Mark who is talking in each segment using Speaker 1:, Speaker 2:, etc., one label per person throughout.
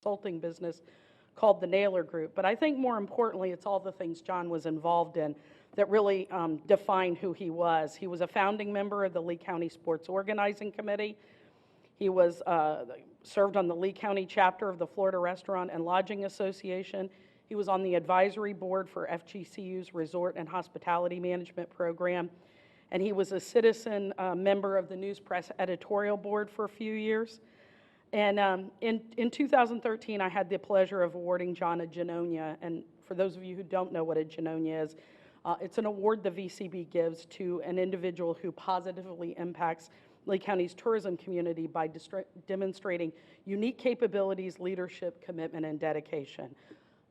Speaker 1: consulting business called the Naylor Group. But I think more importantly, it's all the things John was involved in that really defined who he was. He was a founding member of the Lee County Sports Organizing Committee. He was served on the Lee County chapter of the Florida Restaurant and Lodging Association. He was on the advisory board for FGCU's Resort and Hospitality Management Program. And he was a citizen member of the News Press editorial board for a few years. And in 2013, I had the pleasure of awarding John a Genonia. And for those of you who don't know what a Genonia is, it's an award the VCB gives to an individual who positively impacts Lee County's tourism community by demonstrating unique capabilities, leadership, commitment, and dedication.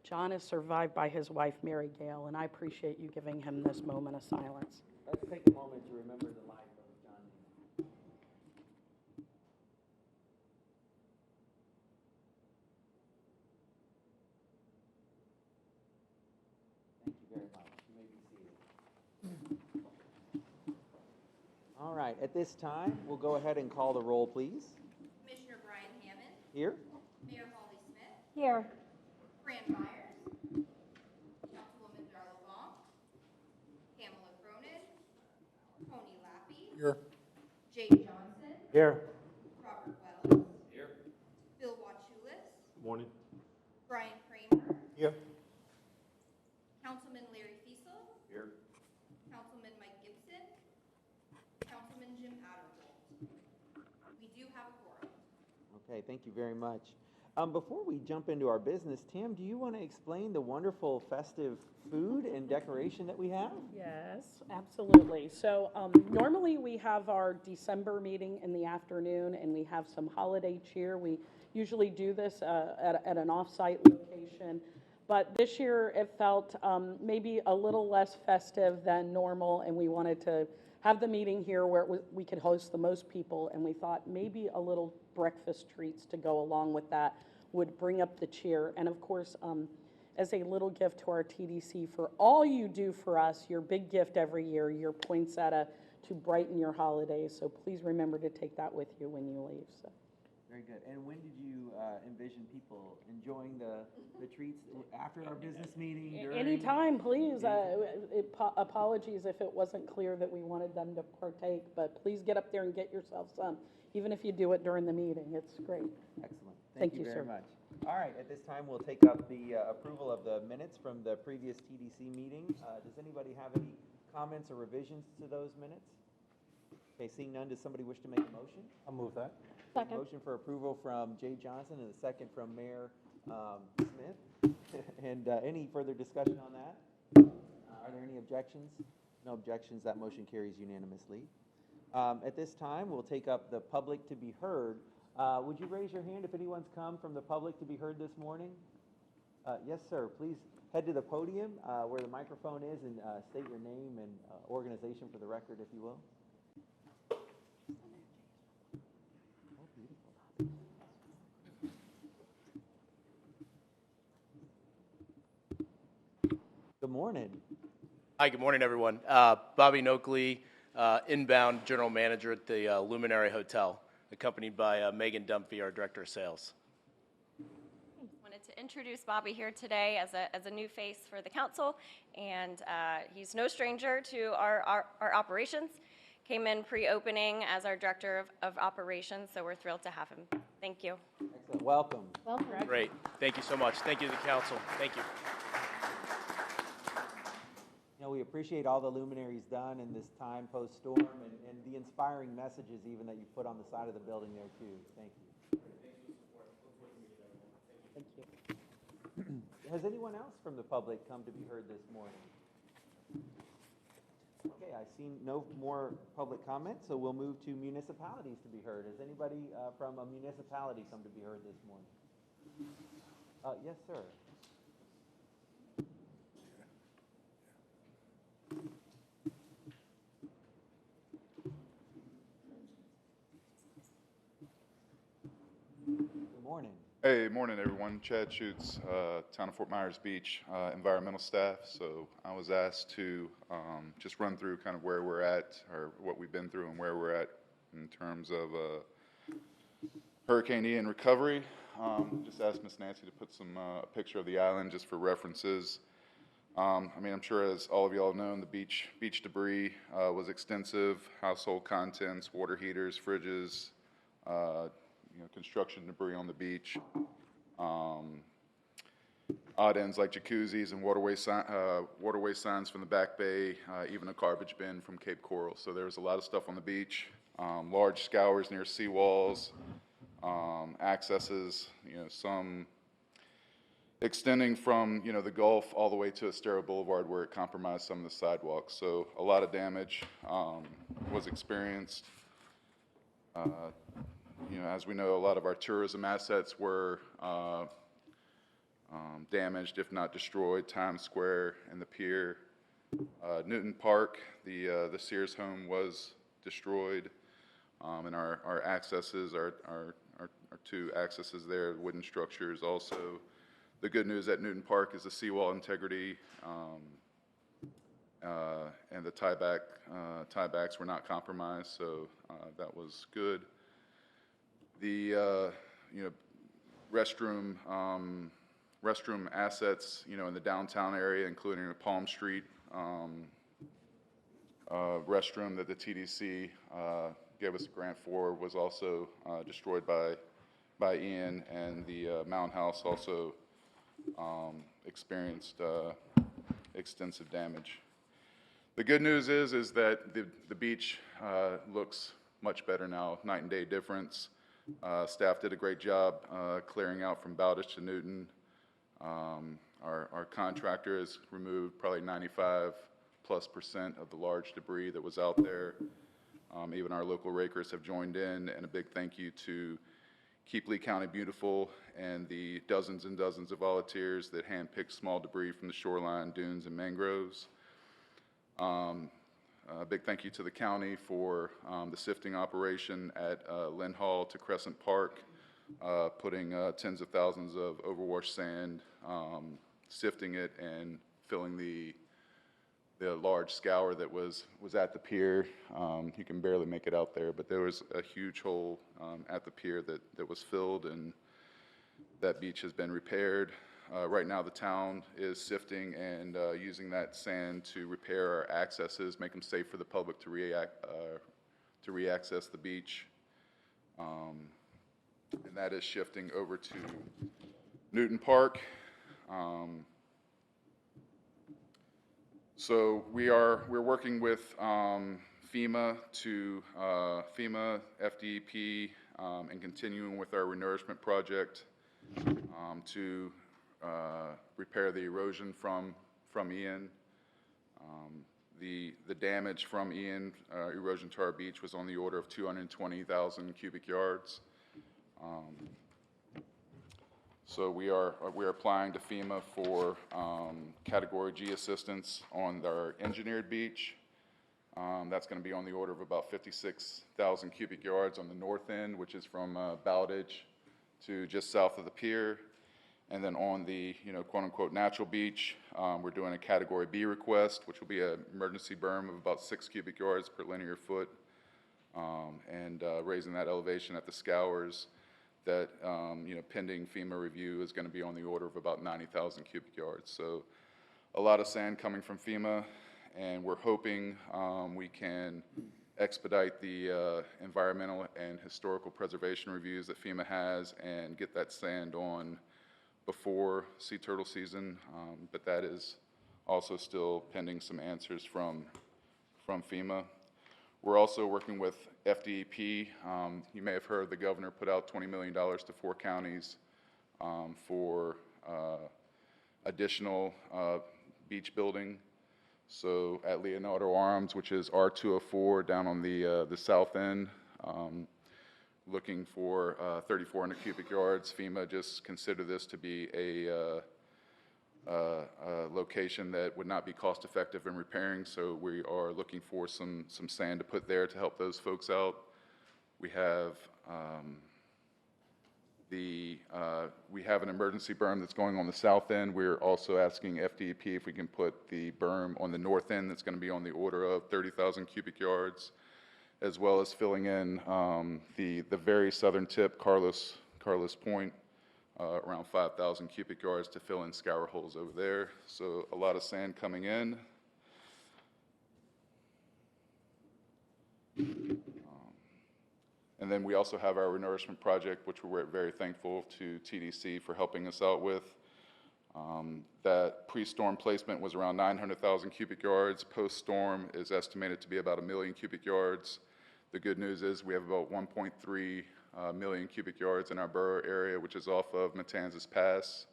Speaker 1: John is survived by his wife, Mary Gale, and I appreciate you giving him this moment of silence.
Speaker 2: Let's take a moment to remember the life of John. Thank you very much. You may be seated. All right, at this time, we'll go ahead and call the roll, please.
Speaker 3: Commissioner Brian Hammond.
Speaker 2: Here.
Speaker 3: Mayor Holly Smith.
Speaker 4: Here.
Speaker 3: Fran Myers. Councilwoman Darla Baum. Pamela Cronin. Tony Lappy.
Speaker 5: Here.
Speaker 3: Jay Johnson.
Speaker 2: Here.
Speaker 3: Robert Wells.
Speaker 5: Here.
Speaker 3: Bill Wachulis.
Speaker 5: Morning.
Speaker 3: Brian Kramer.
Speaker 5: Here.
Speaker 3: Councilman Larry Fiesel.
Speaker 5: Here.
Speaker 3: Councilman Mike Gibson. Councilman Jim Adderholt. We do have a quorum.
Speaker 2: Okay, thank you very much. Before we jump into our business, Tim, do you want to explain the wonderful festive food and decoration that we have?
Speaker 1: Yes, absolutely. So normally we have our December meeting in the afternoon and we have some holiday cheer. We usually do this at an off-site location. But this year it felt maybe a little less festive than normal, and we wanted to have the meeting here where we could host the most people, and we thought maybe a little breakfast treats to go along with that would bring up the cheer. And of course, as a little gift to our TDC for all you do for us, your big gift every year, your poinsettia to brighten your holidays. So please remember to take that with you when you leave. So.
Speaker 2: Very good. And when did you envision people enjoying the treats after our business meeting? During?
Speaker 1: Anytime, please. Apologies if it wasn't clear that we wanted them to partake, but please get up there and get yourself some, even if you do it during the meeting. It's great.
Speaker 2: Excellent.
Speaker 1: Thank
Speaker 2: you
Speaker 1: you,
Speaker 2: very
Speaker 1: sir.
Speaker 2: much. All right, at this time, we'll take up the approval of the minutes from the previous TDC meeting. Does anybody have any comments or revisions to those minutes? Okay, seeing none, does somebody wish to make a motion?
Speaker 5: I'll move that.
Speaker 4: Second.
Speaker 2: Motion for approval from Jay Johnson and a second from Mayor Smith. And any further discussion on that? Are there any objections? No objections. That motion carries unanimously. At this time, we'll take up the public to be heard. Would you raise your hand if anyone's come from the public to be heard this morning? Yes, sir. Please head to the podium where the microphone is and state your name and organization for the record, if you will. Good morning.
Speaker 6: Hi, good morning, everyone. Bobby Noakley, inbound general manager at the Luminary Hotel, accompanied by Megan Dumphy, our director of sales.
Speaker 4: Wanted to introduce Bobby here today as a new face for the council, and he's no stranger to our operations. Came in pre-opening as our director of operations, so we're thrilled to have him. Thank you.
Speaker 2: Excellent. Welcome.
Speaker 4: Welcome.
Speaker 6: Great. Thank you so much. Thank you to the council. Thank you.
Speaker 2: You know, we appreciate all the luminaries done in this time post-storm and the inspiring messages even that you put on the side of the building there too. Thank you.
Speaker 1: Thank you.
Speaker 2: Has anyone else from the public come to be heard this morning? Okay, I see no more public comments, so we'll move to municipalities to be heard. Has anybody from a municipality come to be heard this morning? Yes, sir. Good morning.
Speaker 7: Hey, morning everyone. Chad Schutz, Town of Fort Myers Beach, environmental staff. So I was asked to just run through kind of where we're at, or what we've been through and where we're at in terms of Hurricane Ian recovery. just asked Miss Nancy to put some, a picture of the island just for references. I mean, I'm sure as all of y'all know, the beach debris was extensive, household contents, water heaters, fridges, construction debris on the beach. Odd ends like jacuzzis and waterway signs from the Back Bay, even a garbage bin from Cape Coral. So there was a lot of stuff on the beach. Large scours near seawalls, accesses, some extending from, the Gulf all the way to Estero Boulevard where it compromised some of the sidewalks. So a lot of damage was experienced. As we know, a lot of our tourism assets were damaged, if not destroyed. Times Square and the pier. Newton Park, the Sears home was destroyed. And our accesses, our two accesses there, wooden structures also. The good news at Newton Park is the seawall integrity and the tiebacks were not compromised, so that was good. The restroom assets, in the downtown area, including the Palm Street restroom that the TDC gave us a grant for, was also destroyed by Ian, and the Mound House also experienced extensive damage. The good news is that the beach looks much better now, night and day difference. Staff did a great job clearing out from Bowditch to Newton. Our contractor has removed probably 95+% of the large debris that was out there. Even our local rakers have joined in, and a big thank you to Keep Lee County Beautiful and the dozens and dozens of volunteers that handpicked small debris from the shoreline, dunes, and mangroves. A big thank you to the county for the sifting operation at Lynn Hall to Crescent Park, putting tens of thousands of overwashed sand, sifting it, and filling the large scour that was at the pier. You can barely make it out there, but there was a huge hole at the pier that was filled, and that beach has been repaired. Right now the town is sifting and using that sand to repair our accesses, make them safe for the public to re-access the beach. And that is shifting over to Newton Park. So we're working with FEMA, FDEP, and continuing with our renourishment project to repair the erosion from Ian. The damage from Ian, erosion to our beach, was on the order of 220,000 cubic yards. So we are applying to FEMA for Category G assistance on our engineered beach. That's going to be on the order of about 56,000 cubic yards on the north end, which is from Bowditch to just south of the pier. And then on the, quote-unquote natural beach, we're doing a Category B request, which will be an emergency berm of about 6 cubic yards per linear foot, and raising that elevation at the scours that, pending FEMA review, is going to be on the order of about 90,000 cubic yards. So a lot of sand coming from FEMA, and we're hoping we can expedite the environmental and historical preservation reviews that FEMA has and get that sand on before sea turtle season, but that is also still pending some answers from FEMA. We're also working with FDEP. You may have heard the governor put out $20 million to 4 counties for additional beach building. So at Leonardo Arms, which is R204 down on the south end, looking for 3,400 cubic yards. FEMA just considered this to be a location that would not be cost effective in repairing, so we are looking for some sand to put there to help those folks out. We have an emergency berm that's going on the south end. We're also asking FDEP if we can put the berm on the north end that's going to be on the order of 30,000 cubic yards, as well as filling in the very southern tip, Carlos Point, around 5,000 cubic yards to fill in scour holes over there. So a lot of sand coming in. And then we also have our renourishment project, which we're very thankful to TDC for helping us out with. That pre-storm placement was around 900,000 cubic yards. Post-storm is estimated to be about 1 million cubic yards. The good news is we have about 1.3 million cubic yards in our borough area, which is off of Matanzas Pass.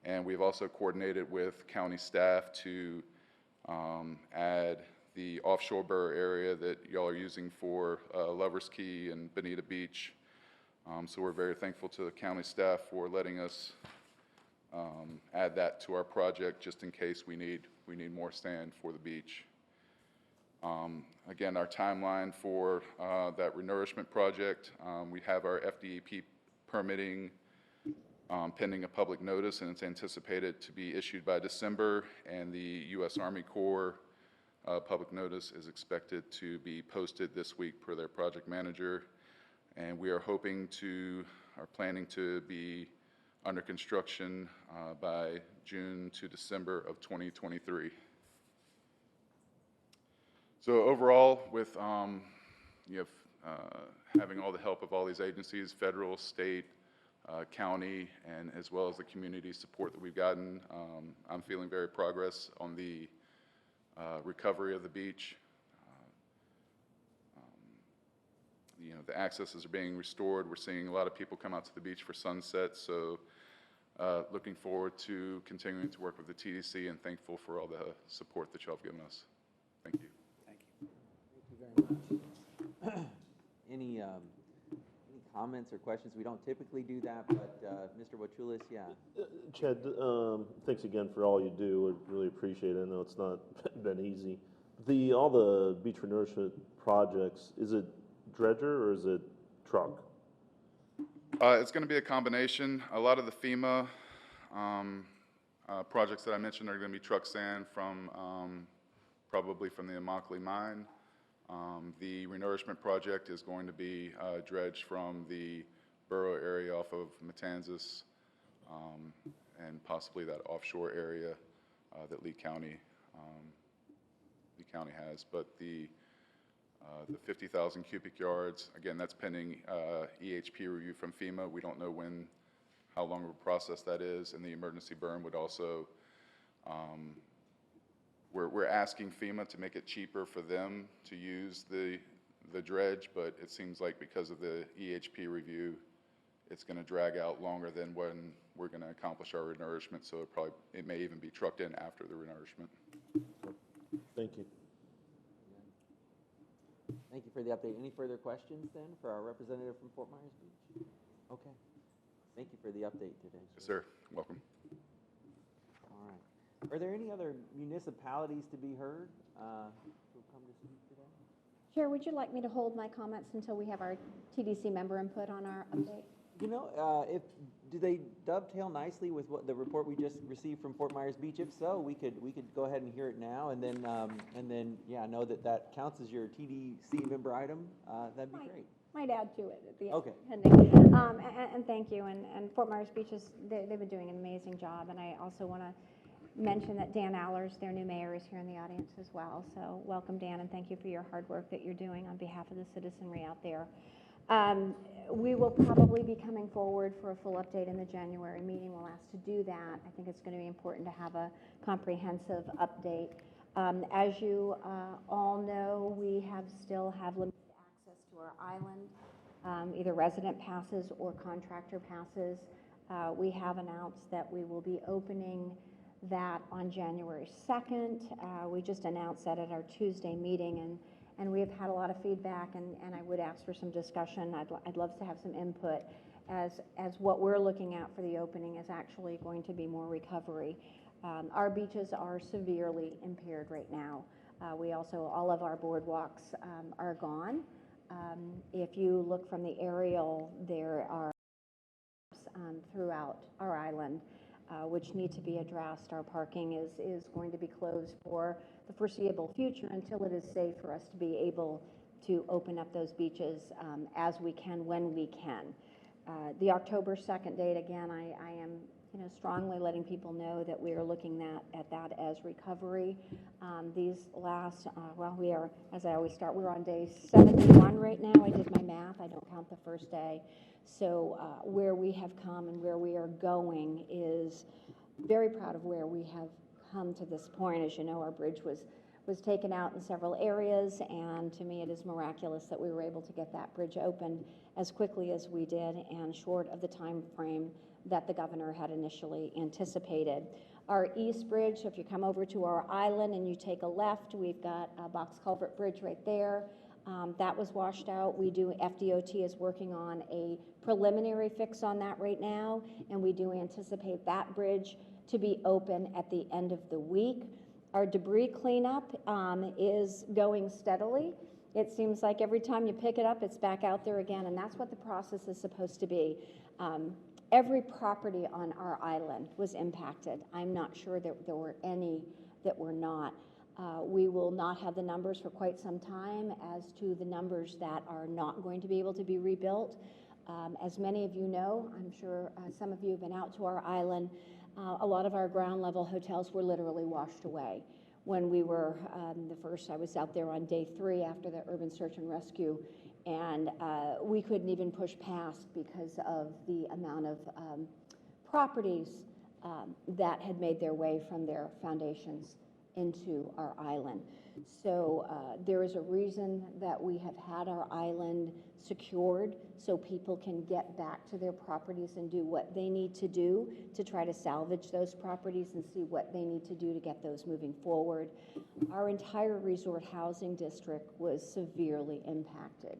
Speaker 7: And we've also coordinated with county staff to add the offshore borough area that y'all are using for Lover's Key and Bonita Beach. So we're very thankful to the county staff for letting us add that to our project just in case we need more sand for the beach. Again, our timeline for that renourishment project, we have our FDEP permitting pending a public notice, and it's anticipated to be issued by December, and the U.S. Army Corps public notice is expected to be posted this week per their project manager, and we are planning to be under construction by June to December of 2023. So overall, with having all the help of all these agencies, federal, state, county, and as well as the community support that we've gotten, I'm feeling very progress on the recovery of the beach. The accesses are being restored. We're seeing a lot of people come out to the beach for sunset, so looking forward to continuing to work with the TDC and thankful for all the support that y'all have given us. Thank you.
Speaker 2: Thank you very much. Any comments or questions? We don't typically do that, but Mr. Wachulis, yeah.
Speaker 5: Chad, thanks again for all you do. I really appreciate it. I know it's not been easy. All the beach renourishment projects, is it dredger or is it truck?
Speaker 7: It's going to be a combination. A lot of the FEMA projects that I mentioned are going to be truck sand from probably from the Immokalee mine. The renourishment project is going to be dredged from the borough area off of Matanzas and possibly that offshore area that Lee County has. But the 50,000 cubic yards, again, that's pending EHP review from FEMA. We don't know how long of a process that is, and the emergency burn would also, we're asking FEMA to make it cheaper for them to use the dredge, but it seems like because of the EHP review, it's going to drag out longer than when we're going to accomplish our renourishment, so it may even be trucked in after the renourishment.
Speaker 5: Thank you.
Speaker 2: Thank you for the update. Any further questions then for our representative from Fort Myers Beach? Okay. Thank you for the update today.
Speaker 7: Yes, sir. Welcome.
Speaker 2: All right. Are there any other municipalities to be heard who come to speak today?
Speaker 8: Chair, would you like me to hold my comments until we have our TDC member input on our update?
Speaker 2: You know, do they dovetail nicely with what the report we just received from Fort Myers Beach? If so, we could go ahead and hear it now, and then yeah, know that counts as your TDC member item. That'd be great.
Speaker 8: Might add to it at the
Speaker 2: Okay.
Speaker 8: ending. And thank you. And Fort Myers Beach they've been doing an amazing job. And I also want to mention that Dan Allers, their new mayor, is here in the audience as well. So welcome, Dan, and thank you for your hard work that you're doing on behalf of the citizenry out there. We will probably be coming forward for a full update in the January meeting. We'll ask to do that. I think it's going to be important to have a comprehensive update. As you all know, we still have limited access to our island, either resident passes or contractor passes. We have announced that we will be opening that on January 2nd. We just announced that at our Tuesday meeting, and we have had a lot of feedback, and I would ask for some discussion. I'd love to have some input as what we're looking at for the opening is actually going to be more recovery. Our beaches are severely impaired right now. All of our boardwalks are gone. If you look from the aerial, there are throughout our island which need to be addressed. Our parking is going to be closed for the foreseeable future until it is safe for us to be able to open up those beaches as we can when we can. The October 2nd date, again, I am, strongly letting people know that we are looking at that as recovery. These last, we are, as I always start, we're on day 71 right now. I did my math. I don't count the first day. So where we have come and where we are going is very proud of where we have come to this point. As you know, our bridge was taken out in several areas, and to me it is miraculous that we were able to get that bridge opened as quickly as we did and short of the time frame that the governor had initially anticipated. Our East Bridge, so if you come over to our island and you take a left, we've got a box culvert bridge right there. That was washed out. FDOT is working on a preliminary fix on that right now, and we do anticipate that bridge to be open at the end of the week. Our debris cleanup is going steadily. It seems like every time you pick it up, it's back out there again, and that's what the process is supposed to be. Every property on our island was impacted. I'm not sure that there were any that were not. We will not have the numbers for quite some time as to the numbers that are not going to be able to be rebuilt. As many of you know, I'm sure some of you have been out to our island, a lot of our ground level hotels were literally washed away. When we were, I was out there on day 3 after the urban search and rescue, and we couldn't even push past because of the amount of properties that had made their way from their foundations into our island. So there is a reason that we have had our island secured so people can get back to their properties and do what they need to do to try to salvage those properties and see what they need to do to get those moving forward. Our entire resort housing district was severely impacted.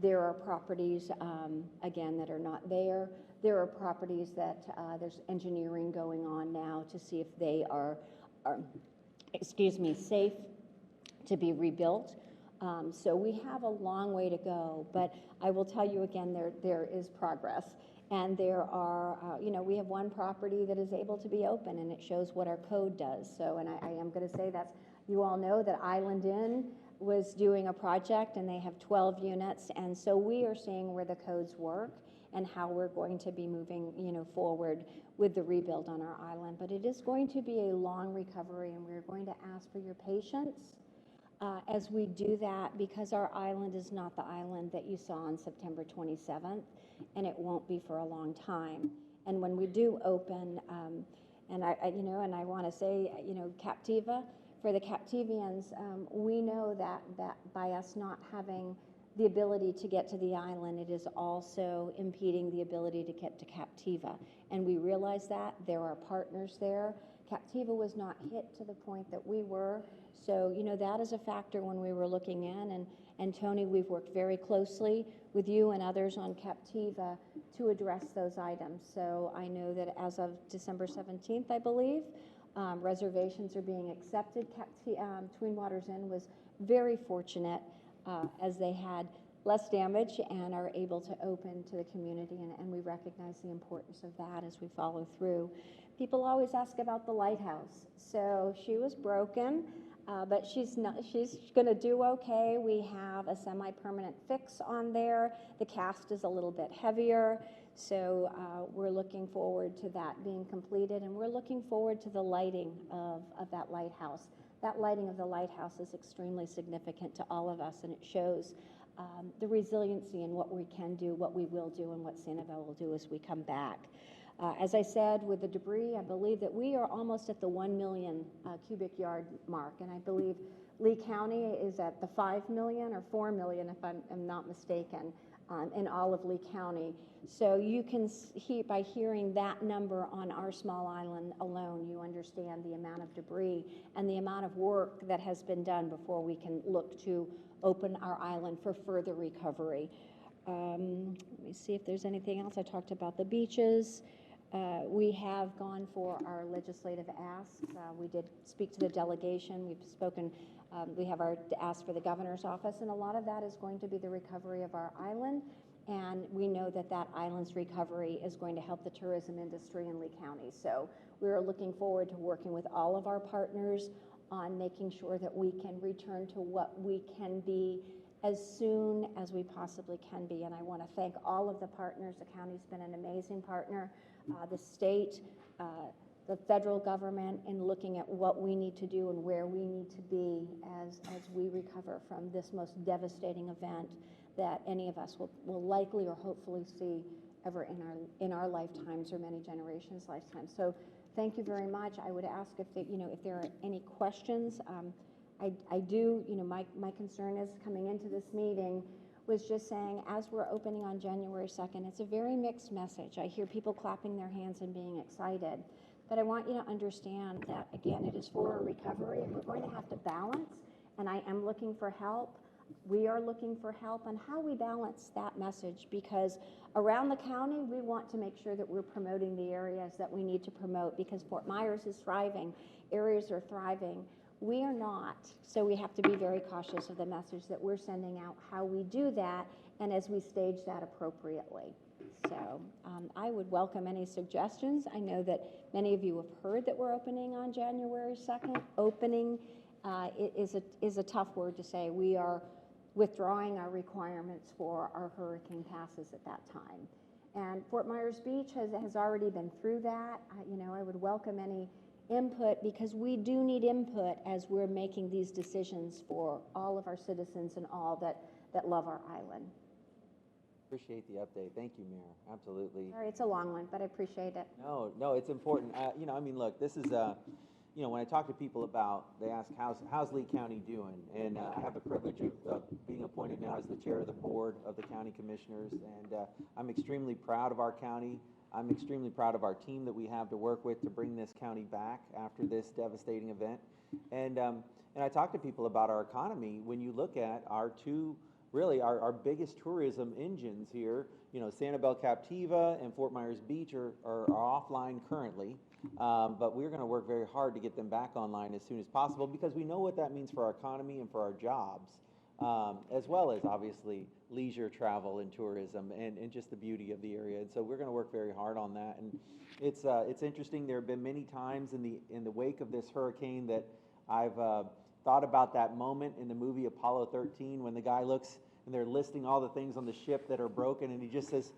Speaker 8: There are properties, again, that are not there. There are properties that there's engineering going on now to see if they are safe to be rebuilt. So we have a long way to go, but I will tell you again, there is progress. And there are, we have one property that is able to be open, and it shows what our code does. So, and I am going to say that you all know that Island Inn was doing a project, and they have 12 units, and so we are seeing where the codes work and how we're going to be moving, forward with the rebuild on our island. But it is going to be a long recovery, and we're going to ask for your patience as we do that, because our island is not the island that you saw on September 27th, and it won't be for a long time. And when we do open, and I want to say, Captiva, for the Captivians, we know that by us not having the ability to get to the island, it is also impeding the ability to get to Captiva. And we realize that. There are partners there. Captiva was not hit to the point that we were. So, that is a factor when we were looking in. And Tony, we've worked very closely with you and others on Captiva to address those items. So I know that as of December 17th, I believe, reservations are being accepted. Twin Waters Inn was very fortunate as they had less damage and are able to open to the community, and we recognize the importance of that as we follow through. People always ask about the lighthouse. So she was broken, but she's going to do okay. We have a semi-permanent fix on there. The cast is a little bit heavier, so we're looking forward to that being completed, and we're looking forward to the lighting of that lighthouse. That lighting of the lighthouse is extremely significant to all of us, and it shows the resiliency in what we can do, what we will do, and what Sanibel will do as we come back. As I said, with the debris, I believe that we are almost at the 1 million cubic yard mark, and I believe Lee County is at the 5 million or 4 million, if I'm not mistaken, in all of Lee County. So you can see, by hearing that number on our small island alone, you understand the amount of debris and the amount of work that has been done before we can look to open our island for further recovery. Let me see if there's anything else. I talked about the beaches. We have gone for our legislative asks. We did speak to the delegation. We've spoken, we have our ask for the governor's office, and a lot of that is going to be the recovery of our island. And we know that that island's recovery is going to help the tourism industry in Lee County. So we are looking forward to working with all of our partners on making sure that we can return to what we can be as soon as we possibly can be. And I want to thank all of the partners. The county's been an amazing partner, the state, the federal government, in looking at what we need to do and where we need to be as we recover from this most devastating event that any of us will likely or hopefully see ever in our lifetimes or many generations' lifetimes. So thank you very much. I would ask if there are any questions. I do, my concern is coming into this meeting was just saying, as we're opening on January 2nd, it's a very mixed message. I hear people clapping their hands and being excited. But I want you to understand that, again, it is for a recovery, and we're going to have to balance, and I am looking for help. We are looking for help on how we balance that message, because around the county, we want to make sure that we're promoting the areas that we need to promote, because Fort Myers is thriving, areas are thriving. We are not, so we have to be very cautious of the message that we're sending out, how we do that, and as we stage that appropriately. So I would welcome any suggestions. I know that many of you have heard that we're opening on January 2nd. Opening is a tough word to say. We are withdrawing our requirements for our hurricane passes at that time. And Fort Myers Beach has already been through that. I would welcome any input, because we do need input as we're making these decisions for all of our citizens and all that love our island.
Speaker 2: Appreciate the update. Thank you, Mayor. Absolutely.
Speaker 8: Sorry, it's a long one, but I appreciate it.
Speaker 2: No, it's important. Look, this is, when I talk to people they ask, how's Lee County doing? And I have the privilege of being appointed now as the chair of the board of the county commissioners, and I'm extremely proud of our county. I'm extremely proud of our team that we have to work with to bring this county back after this devastating event. And I talk to people about our economy. When you look at our our biggest tourism engines here, Sanibel Captiva and Fort Myers Beach are offline currently, but we're going to work very hard to get them back online as soon as possible, because we know what that means for our economy and for our jobs, as well as obviously leisure travel and tourism and just the beauty of the area. And so we're going to work very hard on that. And it's interesting. There have been many times in the wake of this hurricane that I've thought about that moment in the movie Apollo 13 when the guy looks and they're listing all the things on the ship that are broken, and he just says,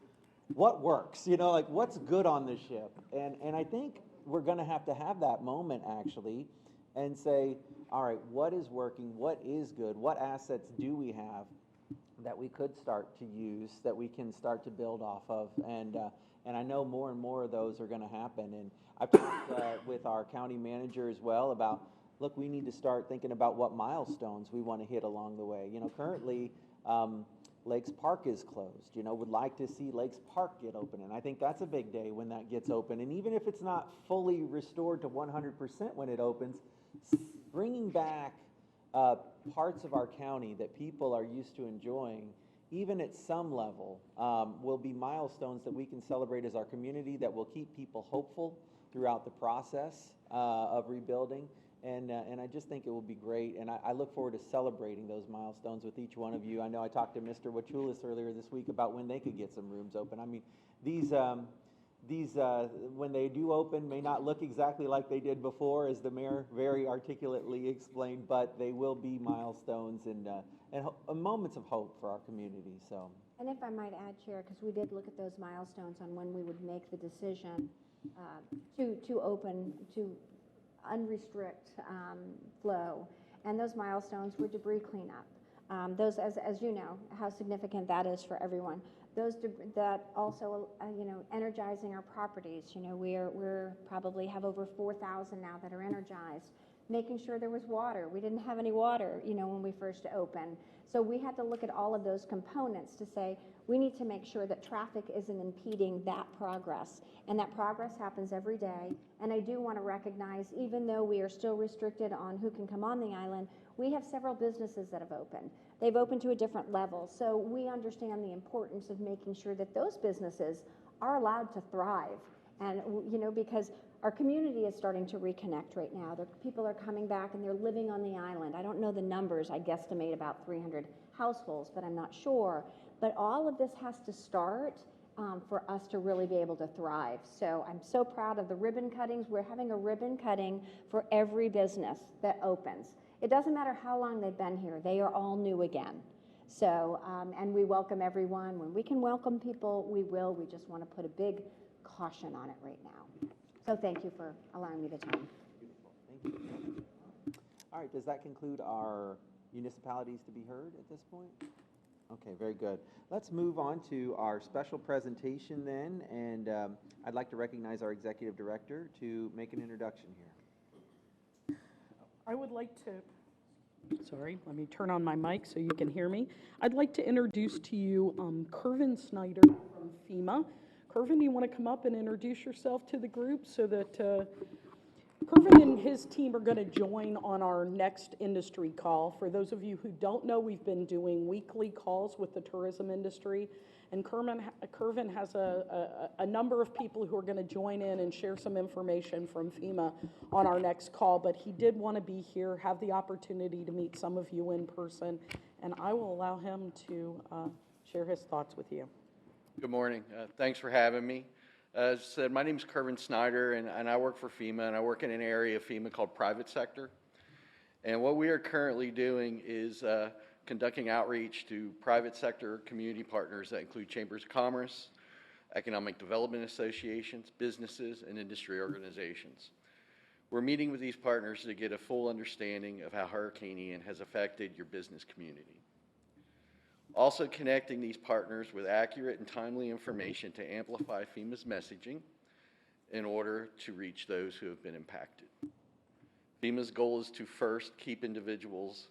Speaker 2: what works? What's good on the ship? And I think we're going to have that moment, actually, and say, all right, what is working? What is good? What assets do we have that we could start to use, that we can start to build off of? And I know more and more of those are going to happen. And I've talked with our county manager as well about, look, we need to start thinking about what milestones we want to hit along the way. Currently, Lakes Park is closed. Would like to see Lakes Park get open, and I think that's a big day when that gets open. And even if it's not fully restored to 100% when it opens, bringing back parts of our county that people are used to enjoying, even at some level, will be milestones that we can celebrate as our community, that will keep people hopeful throughout the process of rebuilding. And I just think it will be great, and I look forward to celebrating those milestones with each one of you. I know I talked to Mr. Wachulis earlier this week about when they could get some rooms open. I mean, these when they do open may not look exactly like they did before, as the mayor very articulately explained, but they will be milestones and moments of hope for our community. So.
Speaker 8: And if I might add, Chair, because we did look at those milestones on when we would make the decision to open, to unrestrict flow, and those milestones were debris cleanup. Those, as you know, how significant that is for everyone. Those that also, energizing our properties. We're probably have over 4,000 now that are energized. Making sure there was water. We didn't have any water, when we first opened. So we had to look at all of those components to say, we need to make sure that traffic isn't impeding that progress. And that progress happens every day. And I do want to recognize, even though we are still restricted on who can come on the island, we have several businesses that have opened. They've opened to a different level. So we understand the importance of making sure that those businesses are allowed to thrive. And, because our community is starting to reconnect right now. People are coming back and they're living on the island. I don't know the numbers. I guesstimate about 300 households, but I'm not sure. But all of this has to start for us to really be able to thrive. So I'm so proud of the ribbon cuttings. We're having a ribbon cutting for every business that opens. It doesn't matter how long they've been here. They are all new again. So, and we welcome everyone. When we can welcome people, we will. We just want to put a big caution on it right now. So thank you for allowing me the time.
Speaker 2: Beautiful, thank you. All right, does that conclude our municipalities to be heard at this point? Okay, very good. Let's move on to our special presentation then, and I'd like to recognize our executive director to make an introduction here.
Speaker 1: I would like to, sorry, let me turn on my mic so you can hear me. I'd like to introduce to you Kervin Snyder from FEMA. Kervin, you want to come up and introduce yourself to the group so that Kervin and his team are going to join on our next industry call. For those of you who don't know, we've been doing weekly calls with the tourism industry, and Kervin has a number of people who are going to join in and share some information from FEMA on our next call, but he did want to be here, have the opportunity to meet some of you in person, and I will allow him to share his thoughts with you.
Speaker 9: Good morning. Thanks for having me. As I said, my name is Kervin Snyder, and I work for FEMA, and I work in an area of FEMA called private sector. And what we are currently doing is conducting outreach to private sector community partners that include chambers of commerce, economic development associations, businesses, and industry organizations. We're meeting with these partners to get a full understanding of how Hurricane Ian has affected your business community. Also connecting these partners with accurate and timely information to amplify FEMA's messaging in order to reach those who have been impacted. FEMA's goal is to first keep individuals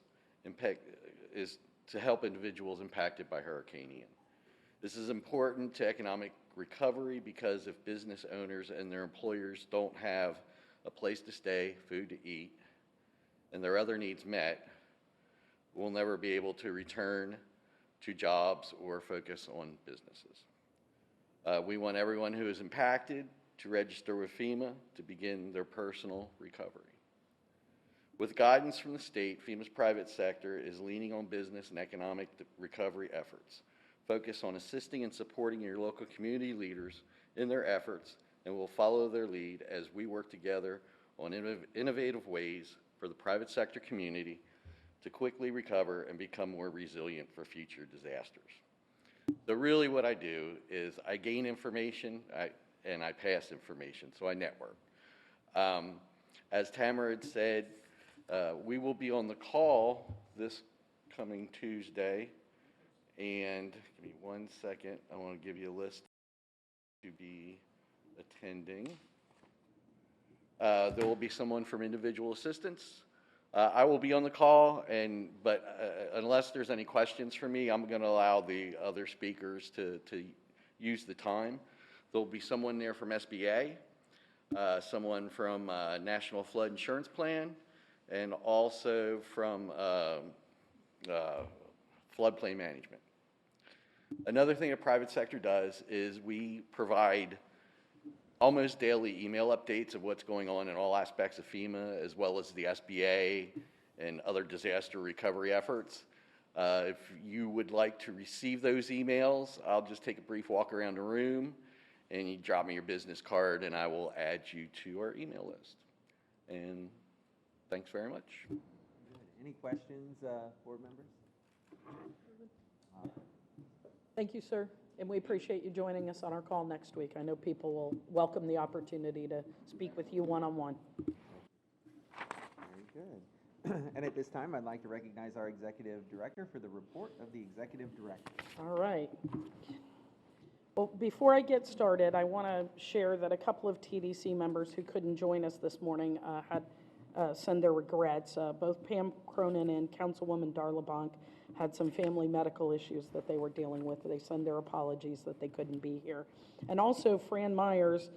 Speaker 9: to help individuals impacted by Hurricane Ian. This is important to economic recovery because if business owners and their employers don't have a place to stay, food to eat, and their other needs met, we'll never be able to return to jobs or focus on businesses. We want everyone who is impacted to register with FEMA to begin their personal recovery. With guidance from the state, FEMA's private sector is leaning on business and economic recovery efforts. Focus on assisting and supporting your local community leaders in their efforts, and we'll follow their lead as we work together on innovative ways for the private sector community to quickly recover and become more resilient for future disasters. So really what I do is I gain information and I pass information, so I network. As Tamara had said, we will be on the call this coming Tuesday, and give me 1 second, I want to give you a list to be attending. There will be someone from individual assistance. I will be on the call, but unless there's any questions for me, I'm going to allow the other speakers to use the time. There'll be someone there from SBA, someone from National Flood Insurance Plan, and also from floodplain management. Another thing a private sector does is we provide almost daily email updates of what's going on in all aspects of FEMA, as well as the SBA and other disaster recovery efforts. If you would like to receive those emails, I'll just take a brief walk around the room and you drop me your business card and I will add you to our email list. And thanks very much.
Speaker 2: Good. Any questions, board members?
Speaker 1: Thank you, sir. And we appreciate you joining us on our call next week. I know people will welcome the opportunity to speak with you one-on-one.
Speaker 2: Very good. And at this time, I'd like to recognize our executive director for the report of the executive director.
Speaker 1: All right. Well, before I get started, I want to share that a couple of TDC members who couldn't join us this morning had send their regrets. Both Pam Cronin and Councilwoman Darla Bonk had some family medical issues that they were dealing with. They send their apologies that they couldn't be here. And also, Fran Myers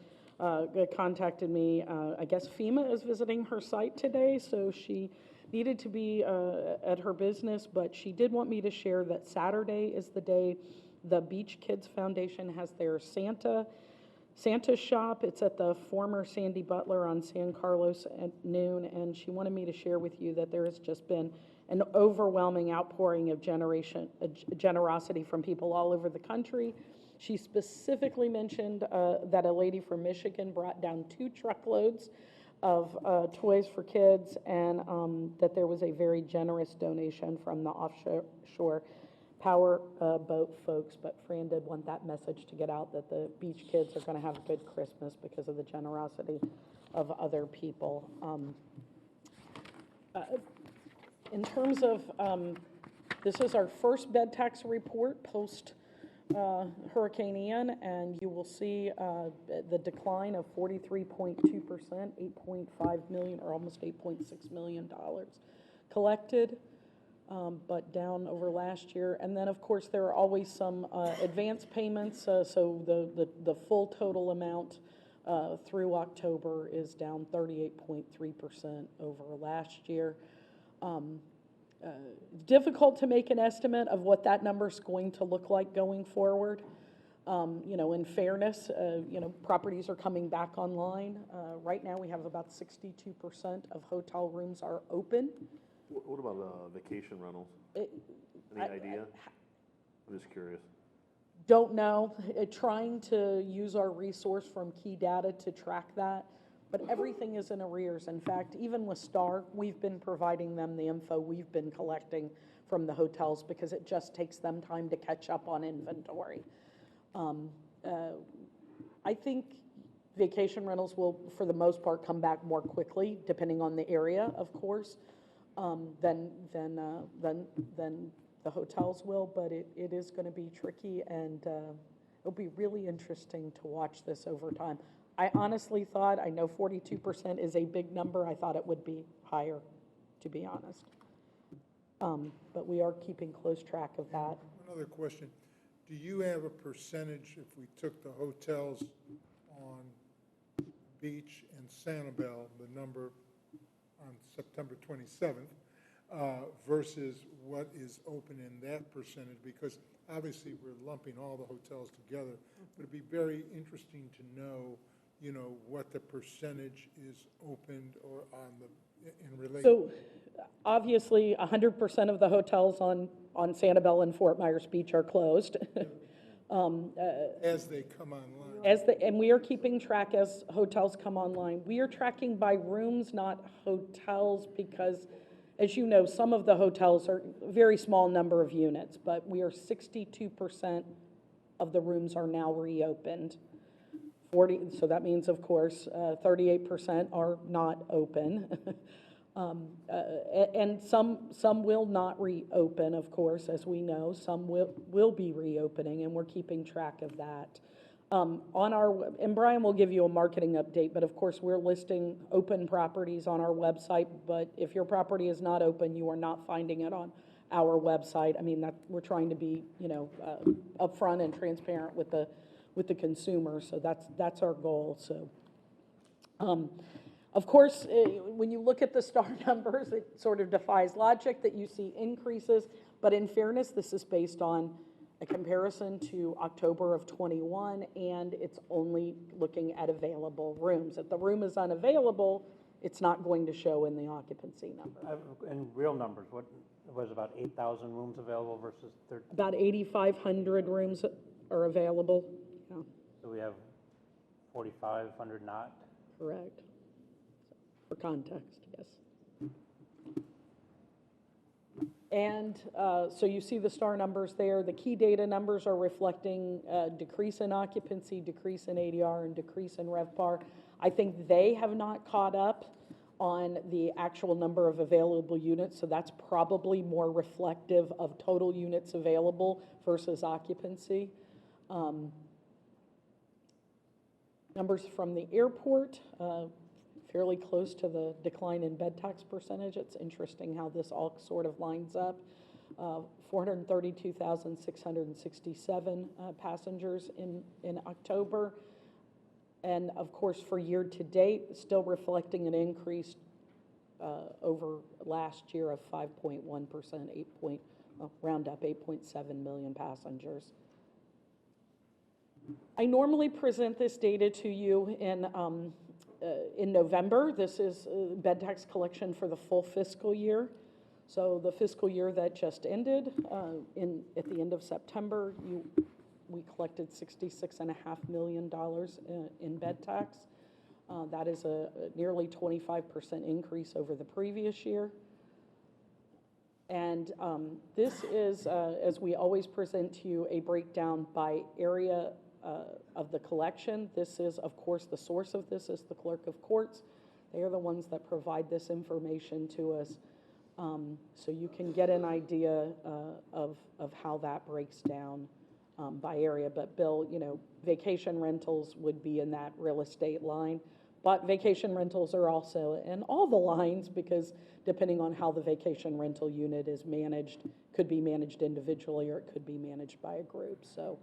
Speaker 1: contacted me. I guess FEMA is visiting her site today, so she needed to be at her business, but she did want me to share that Saturday is the day the Beach Kids Foundation has their Santa shop. It's at the former Sandy Butler on San Carlos at noon, and she wanted me to share with you that there has just been an overwhelming outpouring of generosity from people all over the country. She specifically mentioned that a lady from Michigan brought down 2 truckloads of toys for kids, and that there was a very generous donation from the offshore power boat folks, but Fran did want that message to get out that the beach kids are going to have a good Christmas because of the generosity of other people. In terms of, this is our first bed tax report post Hurricane Ian, and you will see the decline of 43.2%, 8.5 million, or almost $8.6 million collected, but down over last year. And then, of course, there are always some advance payments, so the full total amount through October is down 38.3% over last year. Difficult to make an estimate of what that number's going to look like going forward. You know, in fairness, you know, properties are coming back online. Right now, we have about 62% of hotel rooms are open.
Speaker 5: What about vacation rentals? Any idea? I'm just curious.
Speaker 1: Don't know. Trying to use our resource from key data to track that, but everything is in arrears. In fact, even with STAR, we've been providing them the info we've been collecting from the hotels because it just takes them time to catch up on inventory. I think vacation rentals will, for the most part, come back more quickly, depending on the area, of course, than the hotels will, but it is going to be tricky, and it'll be really interesting to watch this over time. I honestly thought, I know 42% is a big number, I thought it would be higher, to be honest. But we are keeping close track of that.
Speaker 10: Another question. Do you have a percentage, if we took the hotels on Beach and Sanibel, the number on September 27th, versus what is open in that percentage? Because obviously we're lumping all the hotels together, but it'd be very interesting to know, you know, what the percentage is opened or on the, in relation.
Speaker 1: So obviously 100% of the hotels on Sanibel and Fort Myers Beach are closed.
Speaker 10: As they come online.
Speaker 1: And we are keeping track as hotels come online. We are tracking by rooms, not hotels, because as you know, some of the hotels are a very small number of units, but we are 62% of the rooms are now reopened. 40, so that means, of course, 38% are not open. And some will not reopen, of course, as we know. Some will be reopening, and we're keeping track of that. And Brian will give you a marketing update, but of course, we're listing open properties on our website, but if your property is not open, you are not finding it on our website. I mean, we're trying to be, you know, upfront and transparent with the consumer, so that's our goal. So, of course, when you look at the STAR numbers, it sort of defies logic that you see increases, but in fairness, this is based on a comparison to October of 21, and it's only looking at available rooms. If the room is unavailable, it's not going to show in the occupancy number.
Speaker 11: In real numbers, what was about 8,000 rooms available versus 13?
Speaker 1: About 8,500 rooms are available. Yeah.
Speaker 11: So we have 4,500 not?
Speaker 1: Correct. For context, yes. And so you see the STAR numbers there. The key data numbers are reflecting decrease in occupancy, decrease in ADR, and decrease in RevPAR. I think they have not caught up on the actual number of available units, so that's probably more reflective of total units available versus occupancy. Numbers from the airport, fairly close to the decline in bed tax percentage. It's interesting how this all sort of lines up. 432,667 passengers in October. And of course, for year to date, still reflecting an increase over last year of 5.1%, round up 8.7 million passengers. I normally present this data to you in November. This is bed tax collection for the full fiscal year. So the fiscal year that just ended, at the end of September, we collected $66.5 million in bed tax. That is a nearly 25% increase over the previous year. And this is, as we always present to you, a breakdown by area of the collection. This is, of course, the source of this is the clerk of courts. They are the ones that provide this information to us. So you can get an idea of how that breaks down by area. But Bill, vacation rentals would be in that real estate line. But vacation rentals are also in all the lines because depending on how the vacation rental unit is managed, could be managed individually or it could be managed by a group. So,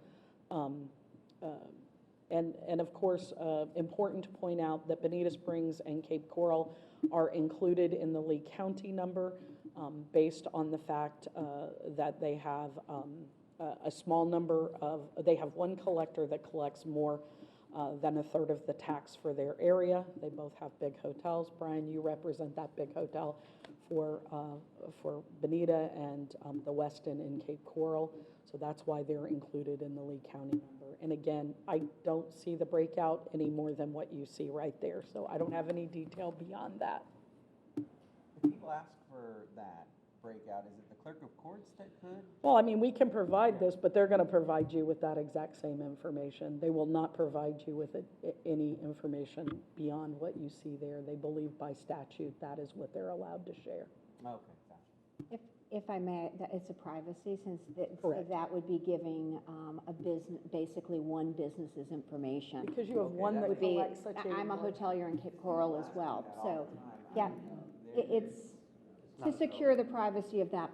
Speaker 1: and of course, important to point out that Bonita Springs and Cape Coral are included in the Lee County number based on the fact that they have a small number of, they have one collector that collects more than a third of the tax for their area. They both have big hotels. Brian, you represent that big hotel for Bonita and the Westin in Cape Coral. So that's why they're included in the Lee County number. And again, I don't see the breakout any more than what you see right there. So I don't have any detail beyond that.
Speaker 2: If people ask for that breakout, is it the clerk of courts that could?
Speaker 1: Well, I mean, we can provide this, but they're going to provide you with that exact same information. They will not provide you with any information beyond what you see there. They believe by statute that is what they're allowed to share.
Speaker 2: Okay, gotcha.
Speaker 8: If I may, it's a privacy, since
Speaker 1: Correct.
Speaker 8: that would be giving a business, basically one business's information.
Speaker 1: Because you have one that
Speaker 8: Would be,
Speaker 1: collects such a...
Speaker 8: I'm a hotelier in Cape Coral as well, so, yeah, it's to secure the privacy of that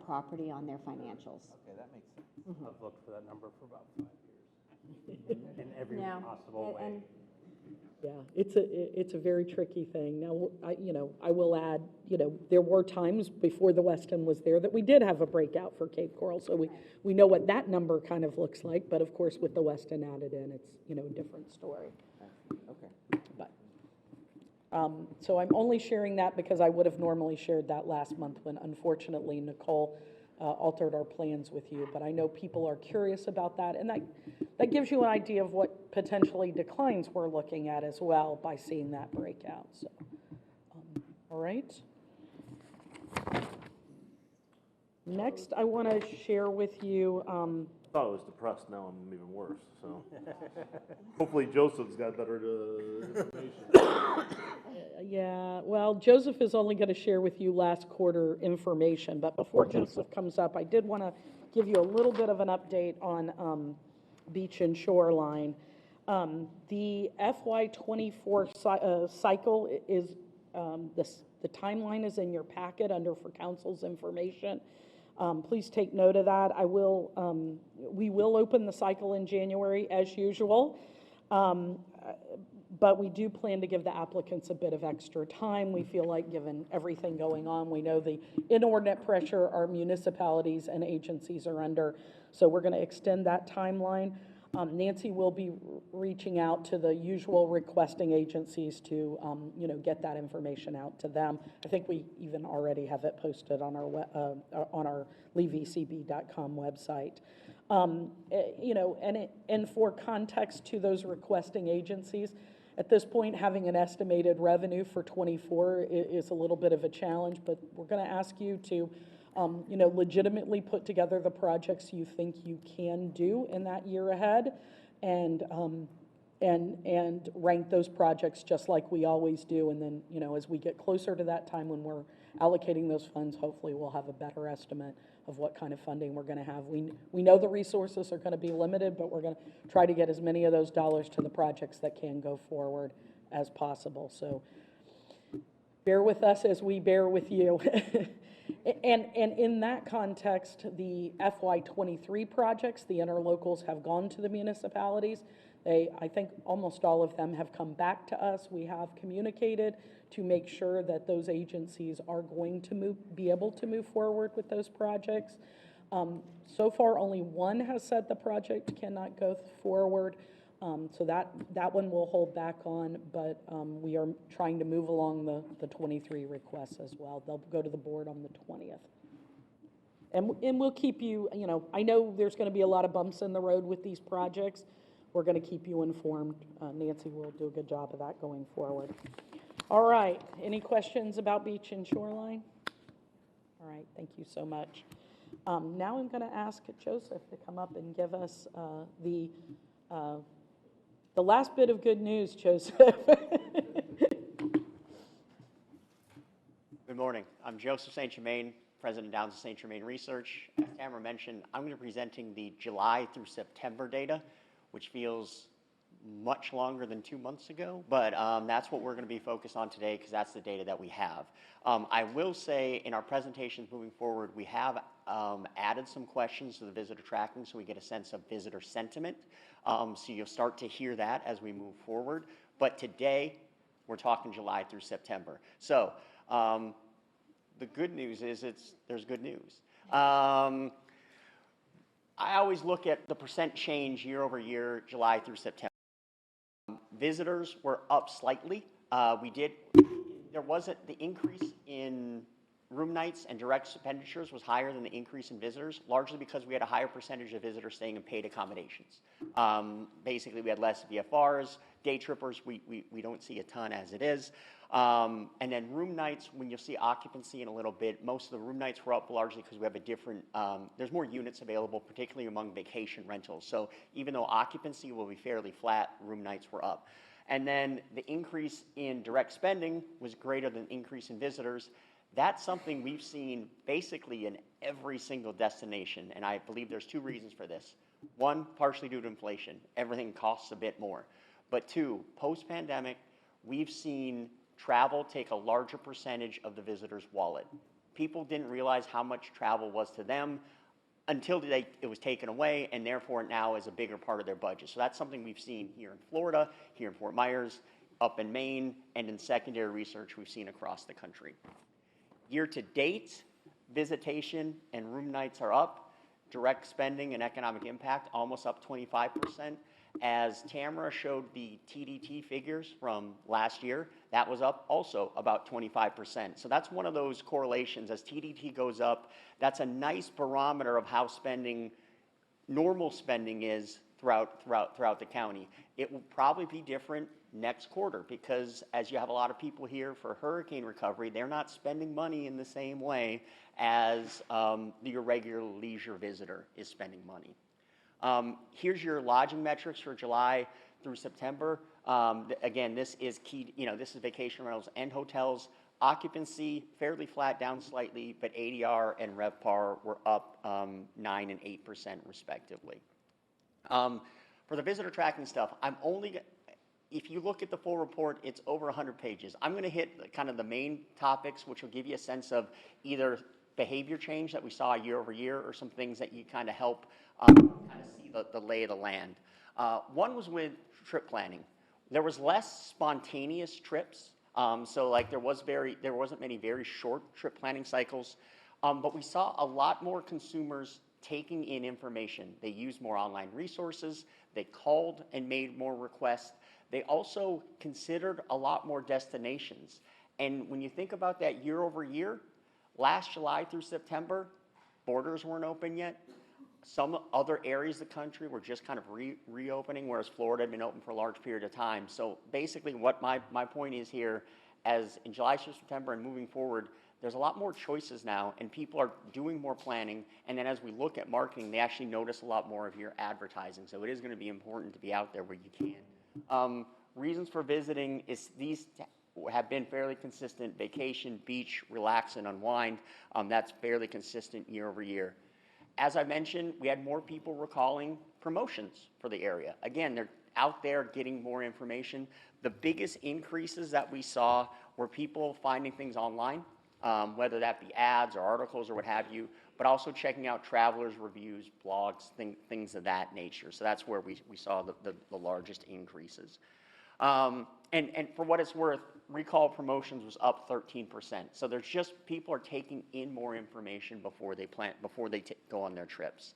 Speaker 8: property on their financials.
Speaker 2: Okay, that makes sense.
Speaker 11: I've looked for that number for about 5 years. In every possible way.
Speaker 8: And
Speaker 1: Yeah, it's a very tricky thing. Now, I will add, there were times before the Westin was there that we did have a breakout for Cape Coral, so we know what that number kind of looks like, but of course with the Westin added in, it's, a different story.
Speaker 2: Okay.
Speaker 1: But, so I'm only sharing that because I would have normally shared that last month when unfortunately Nicole altered our plans with you, but I know people are curious about that, and that gives you an idea of what potentially declines we're looking at as well by seeing that breakout. So, all right. Next, I want to share with you.
Speaker 5: I thought I was depressed, now I'm even worse, so. Hopefully Joseph's got better information.
Speaker 1: Yeah, well, Joseph is only going to share with you last quarter information, but before Joseph comes up, I did want to give you a little bit of an update on beach and shoreline. The FY24 cycle is, the timeline is in your packet under for council's information. Please take note of that. We will open the cycle in January as usual. But we do plan to give the applicants a bit of extra time. We feel like given everything going on, we know the inordinate pressure our municipalities and agencies are under. So we're going to extend that timeline. Nancy will be reaching out to the usual requesting agencies to, get that information out to them. I think we even already have it posted on our leevcb.com website. And for context to those requesting agencies, at this point, having an estimated revenue for 24 is a little bit of a challenge, but we're going to ask you to, legitimately put together the projects you think you can do in that year ahead, and rank those projects just like we always do. And then, as we get closer to that time when we're allocating those funds, hopefully we'll have a better estimate of what kind of funding we're going to have. We know the resources are going to be limited, but we're going to try to get as many of those dollars to the projects that can go forward as possible. So bear with us as we bear with you. And in that context, the FY23 projects, the interlocals have gone to the municipalities. I think almost all of them have come back to us. We have communicated to make sure that those agencies are going to be able to move forward with those projects. So far, only one has said the project cannot go forward. So that one will hold back on, but we are trying to move along the 23 requests as well. They'll go to the board on the 20th. And we'll keep you, I know there's going to be a lot of bumps in the road with these projects. We're going to keep you informed. Nancy will do a good job of that going forward. All right, any questions about beach and shoreline? All right, thank you so much. Now I'm going to ask Joseph to come up and give us the last bit of good news, Joseph.
Speaker 12: Good morning. I'm Joseph St. Germain, President of Downs St. Germain Research. As Tamara mentioned, I'm going to be presenting the July through September data, which feels much longer than 2 months ago, but that's what we're going to be focused on today because that's the data that we have. I will say in our presentations moving forward, we have added some questions to the visitor tracking so we get a sense of visitor sentiment. So you'll start to hear that as we move forward. But today, we're talking July through September. So the good news is there's good news. I always look at the percent change year over year, July through September. Visitors were up slightly. There wasn't the increase in room nights and direct expenditures was higher than the increase in visitors, largely because we had a higher percentage of visitors staying in paid accommodations. Basically, we had less VFRs, day trippers, we don't see a ton as it is. And then room nights, when you'll see occupancy in a little bit, most of the room nights were up largely because we have a different, there's more units available, particularly among vacation rentals. So even though occupancy will be fairly flat, room nights were up. And then the increase in direct spending was greater than the increase in visitors. That's something we've seen basically in every single destination, and I believe there's two reasons for this. One, partially due to inflation. Everything costs a bit more. But two, post-pandemic, we've seen travel take a larger percentage of the visitor's wallet. People didn't realize how much travel was to them until it was taken away, and therefore now is a bigger part of their budget. So that's something we've seen here in Florida, here in Fort Myers, up in Maine, and in secondary research we've seen across the country. Year to date, visitation and room nights are up. Direct spending and economic impact almost up 25%. As Tamara showed the TDT figures from last year, that was up also about 25%. So that's one of those correlations. As TDT goes up, that's a nice barometer of how normal spending is throughout the county. It will probably be different next quarter because as you have a lot of people here for hurricane recovery, they're not spending money in the same way as your regular leisure visitor is spending money. Here's your lodging metrics for July through September. Again, this is key, this is vacation rentals and hotels. Occupancy fairly flat, down slightly, but ADR and RevPAR were up 9% and 8% respectively. For the visitor tracking stuff, if you look at the full report, it's over 100 pages. I'm going to hit kind of the main topics, which will give you a sense of either behavior change that we saw year over year or some things that you kind of help kind of see the lay of the land. One was with trip planning. There was less spontaneous trips. So like there wasn't many very short trip planning cycles, but we saw a lot more consumers taking in information. They used more online resources. They called and made more requests. They also considered a lot more destinations. And when you think about that year over year, last July through September, borders weren't open yet. Some other areas of the country were just kind of reopening, whereas Florida had been open for a large period of time. So basically what my point is here, as in July through September and moving forward, there's a lot more choices now, and people are doing more planning. And then as we look at marketing, they actually notice a lot more of your advertising. So it is going to be important to be out there where you can. Reasons for visiting is these have been fairly consistent: vacation, beach, relax, and unwind. That's fairly consistent year over year. As I mentioned, we had more people recalling promotions for the area. Again, they're out there getting more information. The biggest increases that we saw were people finding things online, whether that be ads or articles or what have you, but also checking out travelers' reviews, blogs, things of that nature. So that's where we saw the largest increases. And for what it's worth, recall promotions was up 13%. So there's just people are taking in more information before they go on their trips.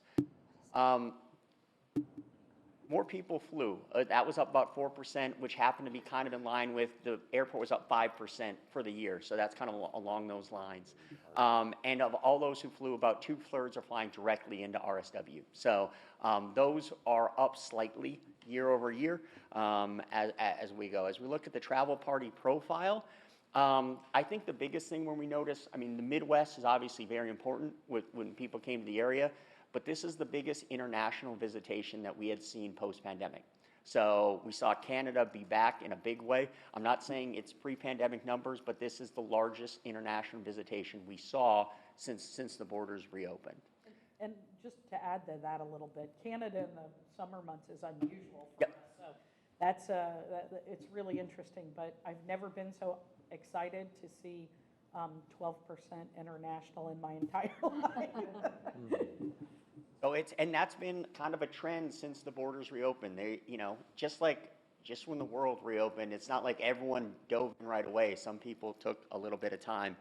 Speaker 12: More people flew. That was up about 4%, which happened to be kind of in line with the airport was up 5% for the year. So that's kind of along those lines. And of all those who flew, about 2/3 are flying directly into RSW. So those are up slightly year over year as we go. As we look at the travel party profile, I think the biggest thing when we notice, I mean, the Midwest is obviously very important when people came to the area, but this is the biggest international visitation that we had seen post-pandemic. So we saw Canada be back in a big way. I'm not saying it's pre-pandemic numbers, but this is the largest international visitation we saw since the borders reopened.
Speaker 1: And just to add to that a little bit, Canada in the summer months is unusual for us. So that's, it's really interesting, but I've never been so excited to see 12% international in my entire life.
Speaker 12: So and that's been kind of a trend since the borders reopened. They, just when the world reopened, it's not like everyone dove in right away. Some people took a little bit of time.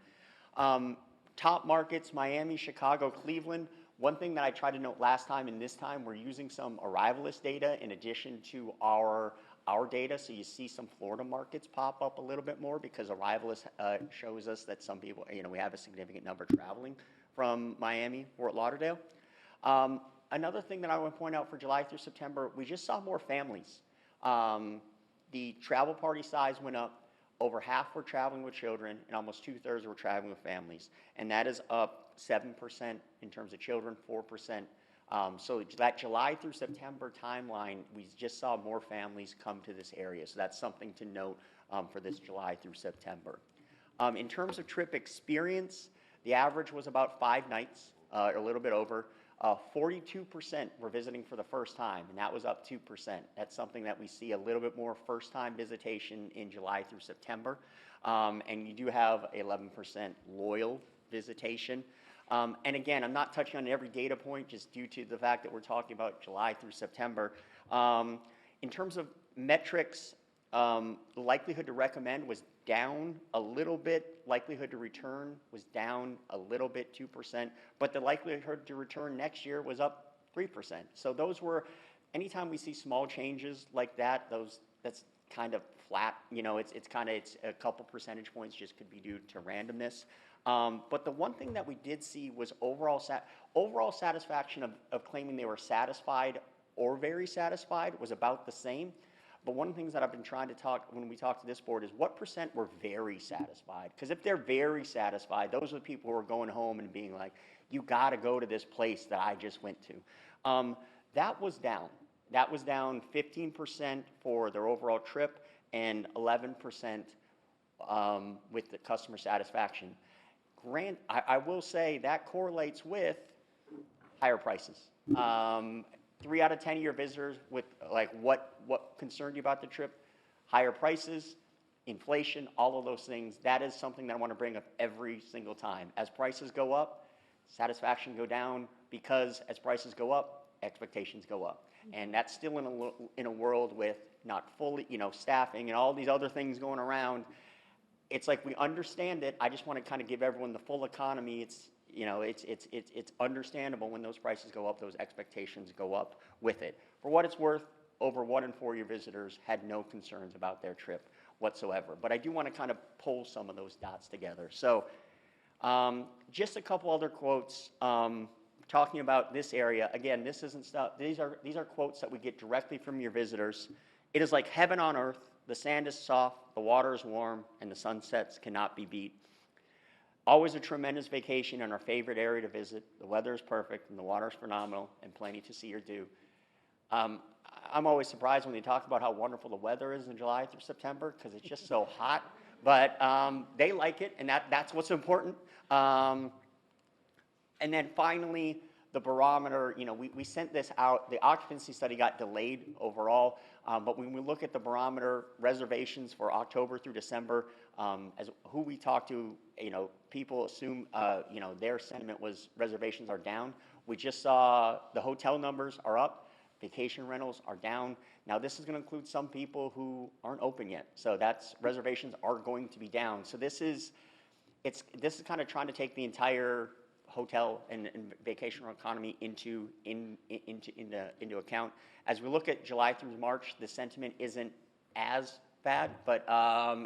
Speaker 12: Top markets, Miami, Chicago, Cleveland. One thing that I tried to note last time and this time, we're using some arrivalist data in addition to our data. So you see some Florida markets pop up a little bit more because arrivalist shows us that some people, we have a significant number traveling from Miami, Fort Lauderdale. Another thing that I want to point out for July through September, we just saw more families. The travel party size went up. Over half were traveling with children, and almost 2/3 were traveling with families. And that is up 7% in terms of children, 4%. So that July through September timeline, we just saw more families come to this area. So that's something to note for this July through September. In terms of trip experience, the average was about 5 nights, a little bit over. 42% were visiting for the first time, and that was up 2%. That's something that we see a little bit more first-time visitation in July through September. And you do have 11% loyal visitation. And again, I'm not touching on every data point just due to the fact that we're talking about July through September. In terms of metrics, the likelihood to recommend was down a little bit. Likelihood to return was down a little bit, 2%. But the likelihood to return next year was up 3%. So those were, anytime we see small changes like that, that's kind of flat. It's a couple percentage points, just could be due to randomness. But the one thing that we did see was overall satisfaction of claiming they were satisfied or very satisfied was about the same. But one of the things that I've been trying to talk, when we talk to this board, is what percent were very satisfied? Because if they're very satisfied, those are the people who are going home and being like, you got to go to this place that I just went to. That was down. That was down 15% for their overall trip and 11% with the customer satisfaction. I will say that correlates with higher prices. 3 out of 10 of your visitors with what concerned you about the trip, higher prices, inflation, all of those things. That is something that I want to bring up every single time. As prices go up, satisfaction go down, because as prices go up, expectations go up. And that's still in a world with not fully, staffing and all these other things going around. It's like we understand it. I just want to kind of give everyone the full economy. It's understandable when those prices go up, those expectations go up with it. For what it's worth, over 1 in 4 of your visitors had no concerns about their trip whatsoever. But I do want to kind of pull some of those dots together. So just a couple other quotes talking about this area. Again, this isn't stuff. These are quotes that we get directly from your visitors. It is like heaven on earth. The sand is soft, the water is warm, and the sunsets cannot be beat. Always a tremendous vacation in our favorite area to visit. The weather is perfect, and the water is phenomenal, and plenty to see or do. I'm always surprised when they talk about how wonderful the weather is in July through September, because it's just so hot. But they like it, and that's what's important. And then finally, the barometer, we sent this out. The occupancy study got delayed overall. But when we look at the barometer reservations for October through December, as who we talked to, people assume, their sentiment was reservations are down. We just saw the hotel numbers are up, vacation rentals are down. Now this is going to include some people who aren't open yet. So reservations are going to be down. So this is kind of trying to take the entire hotel and vacation economy into account. As we look at July through March, the sentiment isn't as bad, but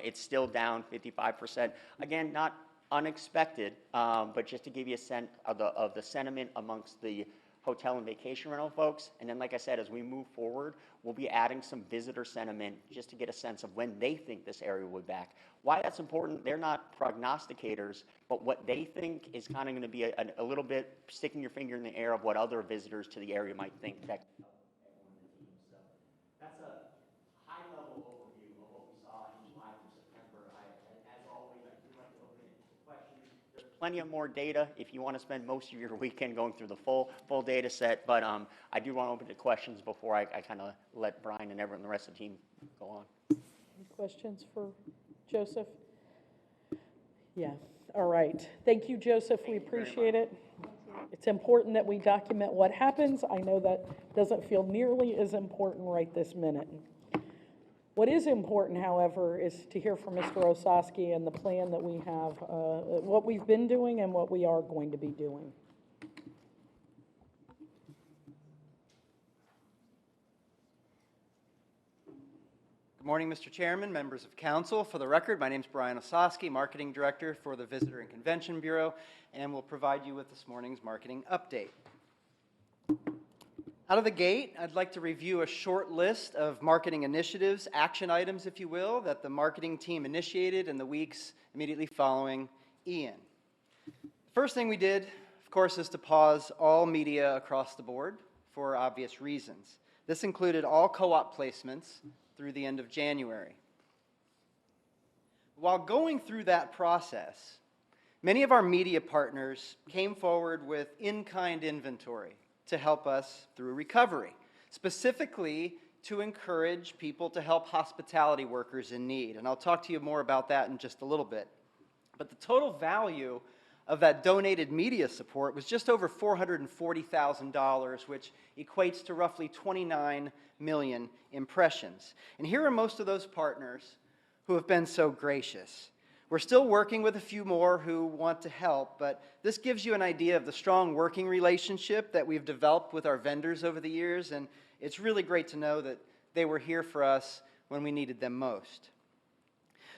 Speaker 12: it's still down 55%. Again, not unexpected, but just to give you a sense of the sentiment amongst the hotel and vacation rental folks. And then, like I said, as we move forward, we'll be adding some visitor sentiment just to get a sense of when they think this area will be back. Why that's important, they're not prognosticators, but what they think is kind of going to be a little bit sticking your finger in the air of what other visitors to the area might think. That so that's a high-level overview of what we saw in July through September. As always, I do like to open it to questions. There's plenty of more data if you want to spend most of your weekend going through the full data set, but I do want to open to questions before I kind of let Brian and everyone, the rest of the team, go on.
Speaker 1: Any questions for Joseph? Yeah, all right. Thank you, Joseph, we appreciate it. It's important that we document what happens. I know that doesn't feel nearly as important right this minute. What is important, however, is to hear from Mr. Osowski and the plan that we have, what we've been doing and what we are going to be doing.
Speaker 13: Good morning, Mr. Chairman, members of council. For the record, my name is Brian Osowski, Marketing Director for the Visitor and Convention Bureau, and will provide you with this morning's marketing update. Out of the gate, I'd like to review a short list of marketing initiatives, action items, if you will, that the marketing team initiated in the weeks immediately following Ian. The first thing we did, of course, is to pause all media across the board for obvious reasons. This included all co-op placements through the end of January. While going through that process, many of our media partners came forward with in-kind inventory to help us through recovery, specifically to encourage people to help hospitality workers in need. And I'll talk to you more about that in just a little bit. But the total value of that donated media support was just over $440,000, which equates to roughly 29 million impressions. And here are most of those partners who have been so gracious. We're still working with a few more who want to help, but this gives you an idea of the strong working relationship that we've developed with our vendors over the years, and it's really great to know that they were here for us when we needed them most.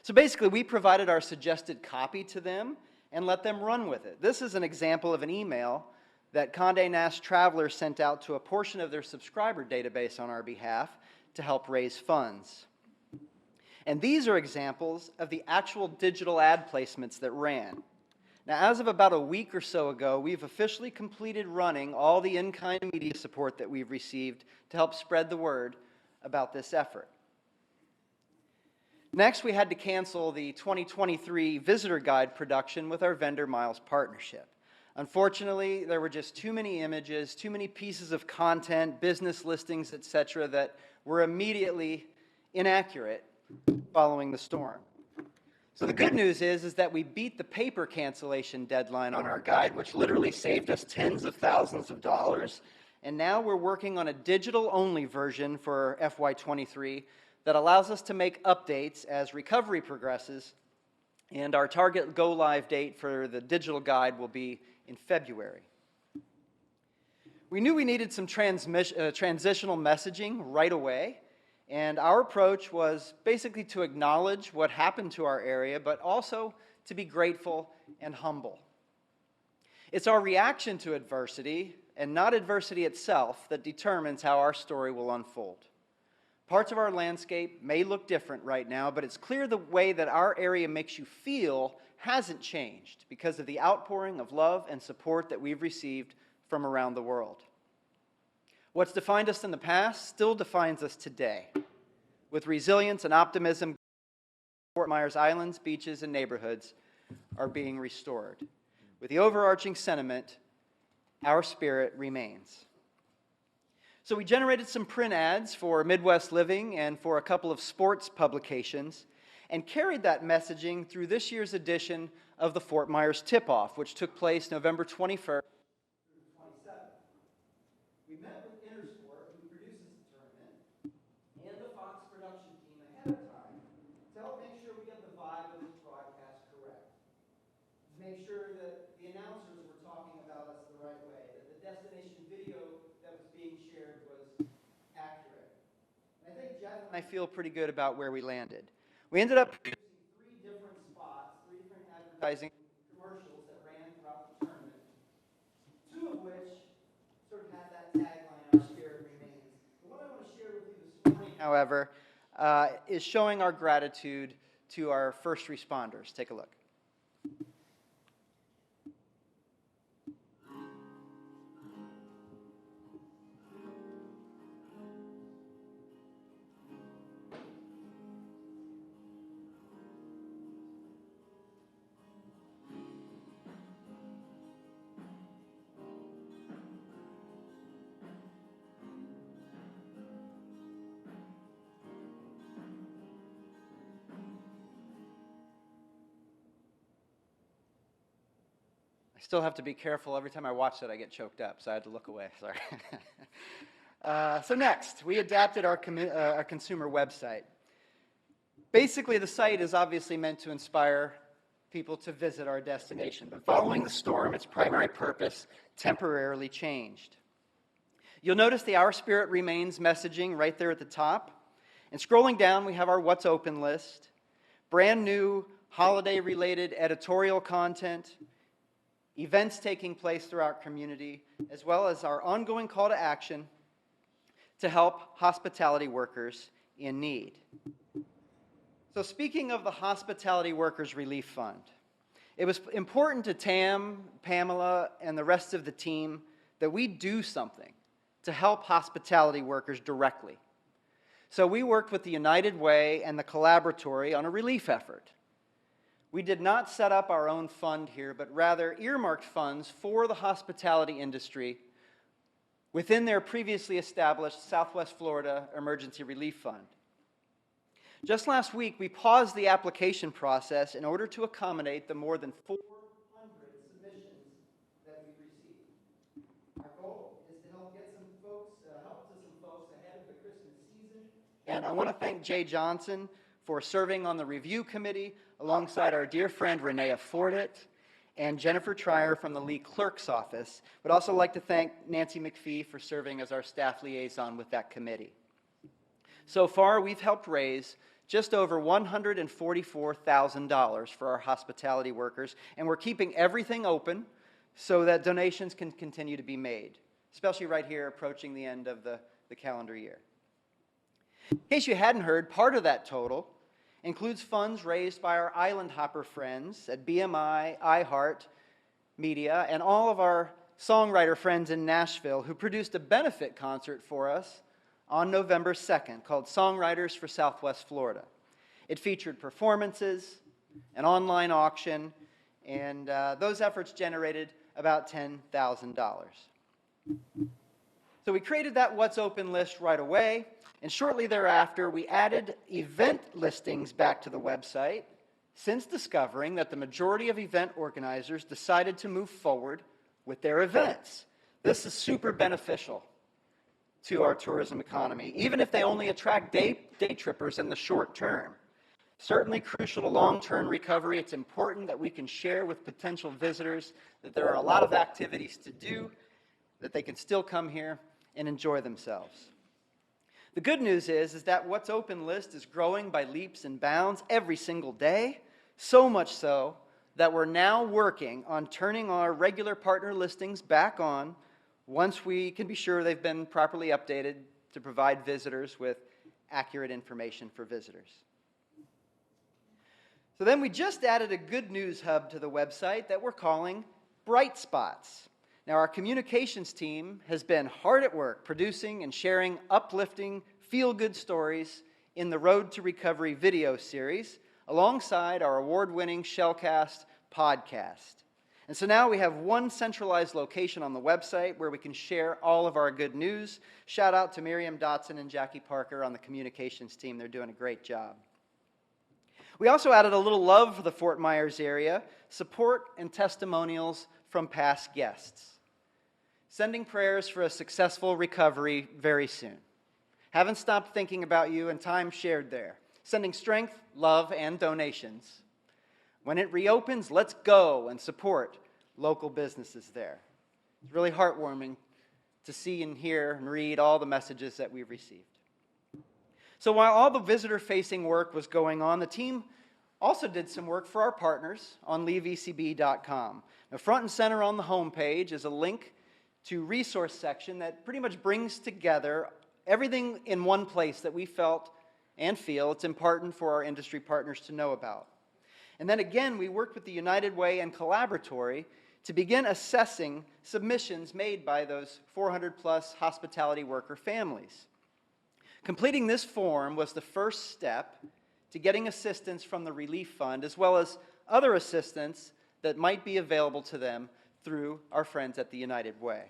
Speaker 13: So basically, we provided our suggested copy to them and let them run with it. This is an example of an email that Condé Nast Travelers sent out to a portion of their subscriber database on our behalf to help raise funds. And these are examples of the actual digital ad placements that ran. Now, as of about a week or so ago, we've officially completed running all the in-kind media support that we've received to help spread the word about this effort. Next, we had to cancel the 2023 visitor guide production with our vendor Miles partnership. Unfortunately, there were just too many images, too many pieces of content, business listings, etc., that were immediately inaccurate following the storm. So the good news is that we beat the paper cancellation deadline on our guide, which literally saved us tens of thousands of dollars. And now we're working on a digital-only version for FY23 that allows us to make updates as recovery progresses, and our target go-live date for the digital guide will be in February. We knew we needed some transitional messaging right away, and our approach was basically to acknowledge what happened to our area, but also to be grateful and humble. It's our reaction to adversity, and not adversity itself, that determines how our story will unfold. Parts of our landscape may look different right now, but it's clear the way that our area makes you feel hasn't changed because of the outpouring of love and support that we've received from around the world. What's defined us in the past still defines us today. With resilience and optimism, Fort Myers islands, beaches, and neighborhoods are being restored. With the overarching sentiment, our spirit remains. So we generated some print ads for Midwest Living and for a couple of sports publications and carried that messaging through this year's edition of the Fort Myers Tip-Off, which took place November 21st through the 27th. We met with Intersport, who produces the tournament, and the Fox production team ahead of time to help make sure we get the vibe of this broadcast correct. To make sure that the announcers were talking about us the right way, that the destination video that was being shared was accurate. And I think Jeff and I feel pretty good about where we landed. We ended up producing three different spots, three different advertising commercials that ran throughout the tournament, two of which sort of had however, is showing our gratitude to our first responders. Take a look. I still have to be careful. Every time I watch it, I get choked up, so I had to look away. Sorry. So next, we adapted our consumer website. Basically, the site is obviously meant to inspire people to visit our destination, but following the storm, its primary purpose temporarily changed. You'll notice the Our Spirit Remains messaging right there at the top. And scrolling down, we have our What's Open list, brand new holiday-related editorial content, events taking place throughout our community, as well as our ongoing call to action to help hospitality workers in need. So speaking of the Hospitality Workers Relief Fund, it was important to Tam, Pamela, and the rest of the team that we do something to help hospitality workers directly. So we worked with the United Way and the Collaboratory on a relief effort. We did not set up our own fund here, but rather earmarked funds for the hospitality industry within their previously established Southwest Florida Emergency Relief Fund. Just last week, we paused the application process in order to accommodate the more than 400 submissions that we've received. Our goal is to help get some folks, help to some folks ahead of the Christmas season. And I want to thank Jay Johnson for serving on the review committee alongside our dear friend Renea Fordet and Jennifer Trier from the Lee Clerk's office. Would also like to thank Nancy McPhee for serving as our staff liaison with that committee. So far, we've helped raise just over $144,000 for our hospitality workers, and we're keeping everything open so that donations can continue to be made, especially right here approaching the end of the calendar year. In case you hadn't heard, part of that total includes funds raised by our Island Hopper friends at BMI, iHeart Media, and all of our songwriter friends in Nashville who produced a benefit concert for us on November 2nd called Songwriters for Southwest Florida. It featured performances, an online auction, and those efforts generated about $10,000. So we created that What's Open list right away, and shortly thereafter we added event listings back to the website, since discovering that the majority of event organizers decided to move forward with their events. This is super beneficial to our tourism economy, even if they only attract day trippers in the short term. Certainly crucial to long-term recovery, it's important that we can share with potential visitors that there are a lot of activities to do, that they can still come here and enjoy themselves. The good news is that What's Open list is growing by leaps and bounds every single day, so much so that we're now working on turning our regular partner listings back on once we can be sure they've been properly updated to provide visitors with accurate information for visitors. So then we just added a good news hub to the website that we're calling Bright Spots. Now our communications team has been hard at work producing and sharing uplifting, feel-good stories in the Road to Recovery video series alongside our award-winning Shellcast podcast. And so now we have one centralized location on the website where we can share all of our good news. Shout out to Miriam Dotson and Jackie Parker on the communications team. They're doing a great job. We also added a little love for the Fort Myers area, support and testimonials from past guests. Sending prayers for a successful recovery very soon. Haven't stopped thinking about you and time shared there. Sending strength, love, and donations. When it reopens, let's go and support local businesses there. It's really heartwarming to see and hear and read all the messages that we've received. So while all the visitor-facing work was going on, the team also did some work for our partners on leavecb.com. Now, front and center on the homepage is a link to resource section that pretty much brings together everything in one place that we felt and feel it's important for our industry partners to know about. And then again, we worked with the United Way and Collaboratory to begin assessing submissions made by those 400-plus hospitality worker families. Completing this form was the first step to getting assistance from the Relief Fund, as well as other assistance that might be available to them through our friends at the United Way.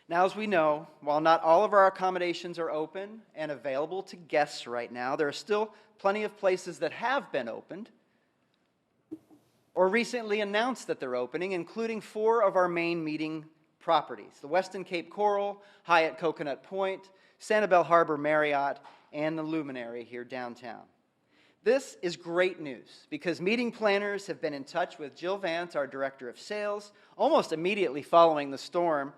Speaker 13: Now, as we know, while not all of our accommodations are open and available to guests right now, there are still plenty of places that have been opened or recently announced that they're opening, including 4 of our main meeting properties: the Westin Cape Coral, Hyatt Coconut Point, Sanibel Harbor Marriott, and the Luminary here downtown. This is great news because meeting planners have been in touch with Jill Vance, our Director of Sales, almost immediately following the storm,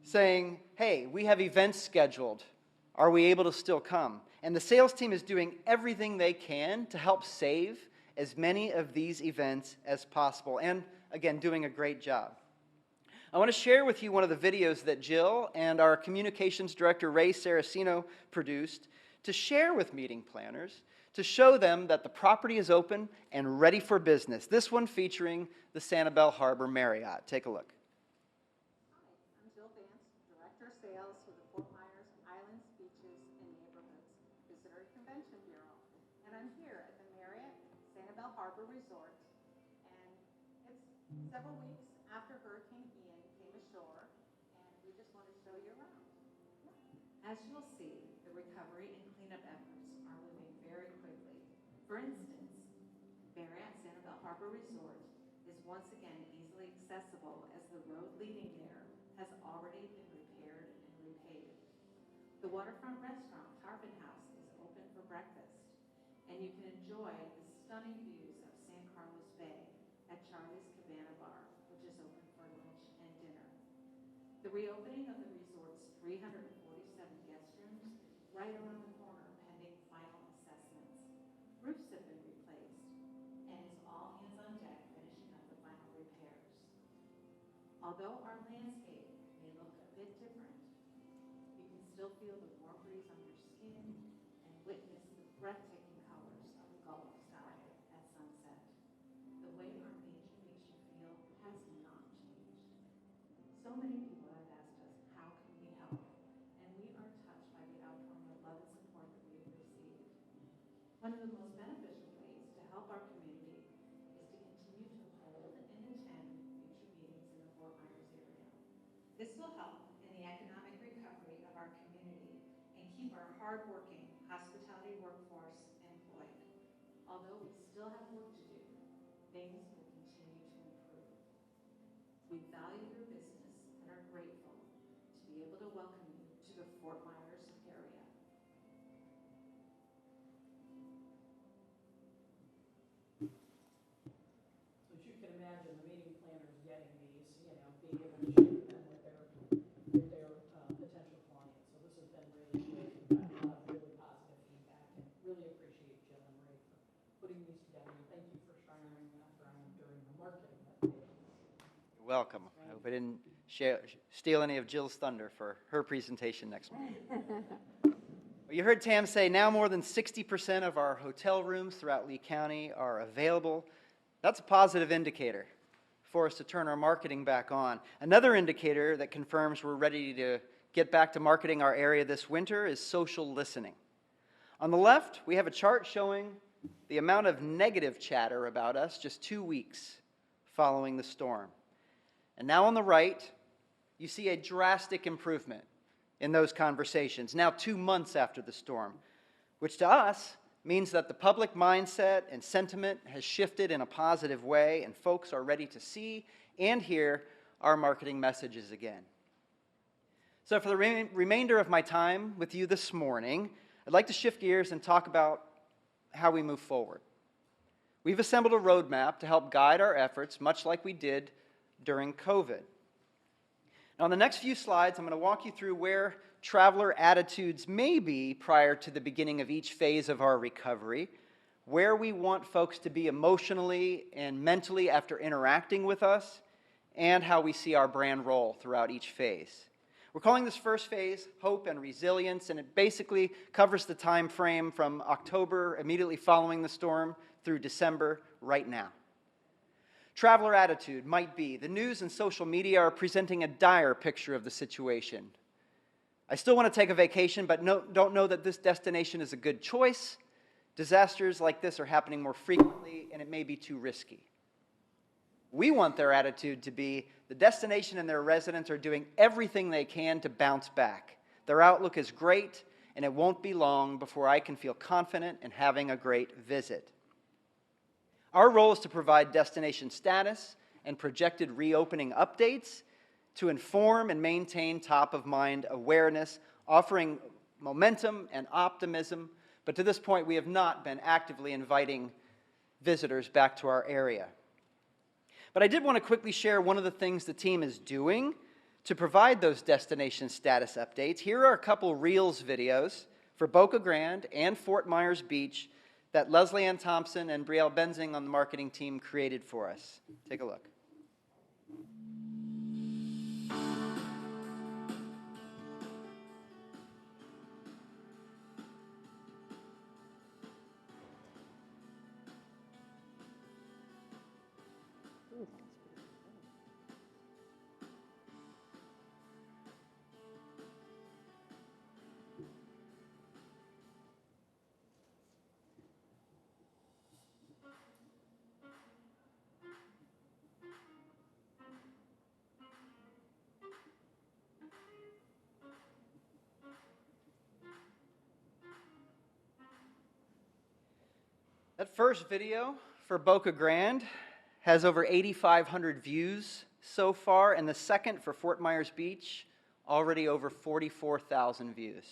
Speaker 13: saying, hey, we have events scheduled. Are we able to still come? And the sales team is doing everything they can to help save as many of these events as possible, and again, doing a great job. I want to share with you one of the videos that Jill and our communications director, Ray Saraceno, produced to share with meeting planners to show them that the property is open and ready for business. This one featuring the Sanibel Harbor Marriott. Take a look.
Speaker 14: I'm Jill Vance, Director of Sales for the Fort Myers Islands, Beaches, and Neighborhoods Visitor Convention Bureau. And I'm here at the Marriott Sanibel Harbor Resort. And it's several weeks after Hurricane Ian came ashore, and we just want to show you around. As you'll see, the recovery and cleanup efforts are moving very quickly. For instance, Marriott Sanibel Harbor Resort is once again easily accessible as the road leading there has already been repaired and repaved. The waterfront restaurant, Tarpon House, is open for breakfast, and you can enjoy the stunning views of San Carlos Bay at Charlie's Cabana Bar, which is open for lunch and dinner. The reopening of the resort's 347 guest rooms is right around the corner pending final assessments. Roofs have been replaced, and it's all hands on deck finishing up the final repairs. Although our landscape may look a bit different, you can still feel the warm breeze on your skin and witness the breathtaking colors of the Gulf sky at sunset. The way our nature makes you feel has not changed. So many people have asked us, how can we help? And we are touched by the outpouring of love and support that we have received. One of the most beneficial ways to help our community is to continue to hold and attend future meetings in the Fort Myers area. This will help in the economic recovery of our community and keep our hardworking hospitality workforce employed. Although we still have work to do, things will continue to improve. We value your business and are grateful to be able to welcome you to the Fort Myers area.
Speaker 1: So as you can imagine, the meeting planners getting these, being able to share them with their potential clients. So this has been really great. We've gotten a lot of really positive feedback, and really appreciate Jill and Ray for putting these together. And thank you for sharing that, Brian, during the marketing that they did.
Speaker 13: You're welcome. I hope I didn't steal any of Jill's thunder for her presentation next month. Well, you heard Tam say now more than 60% of our hotel rooms throughout Lee County are available. That's a positive indicator for us to turn our marketing back on. Another indicator that confirms we're ready to get back to marketing our area this winter is social listening. On the left, we have a chart showing the amount of negative chatter about us just 2 weeks following the storm. And now on the right, you see a drastic improvement in those conversations, now 2 months after the storm, which to us means that the public mindset and sentiment has shifted in a positive way, and folks are ready to see and hear our marketing messages again. So for the remainder of my time with you this morning, I'd like to shift gears and talk about how we move forward. We've assembled a roadmap to help guide our efforts, much like we did during COVID. Now, on the next few slides, I'm going to walk you through where traveler attitudes may be prior to the beginning of each phase of our recovery, where we want folks to be emotionally and mentally after interacting with us, and how we see our brand roll throughout each phase. We're calling this first phase Hope and Resilience, and it basically covers the time frame from October immediately following the storm through December right now. Traveler attitude might be the news and social media are presenting a dire picture of the situation. I still want to take a vacation, but don't know that this destination is a good choice. Disasters like this are happening more frequently, and it may be too risky. We want their attitude to be the destination and their residents are doing everything they can to bounce back. Their outlook is great, and it won't be long before I can feel confident in having a great visit. Our role is to provide destination status and projected reopening updates to inform and maintain top-of-mind awareness, offering momentum and optimism, but to this point we have not been actively inviting visitors back to our area. But I did want to quickly share one of the things the team is doing to provide those destination status updates. Here are a couple Reels videos for Boca Grande and Fort Myers Beach that Leslie Ann Thompson and Brielle Benzing on the marketing team created for us. Take a look. That first video for Boca Grande has over 8,500 views so far, and the second for Fort Myers Beach, already over 44,000 views.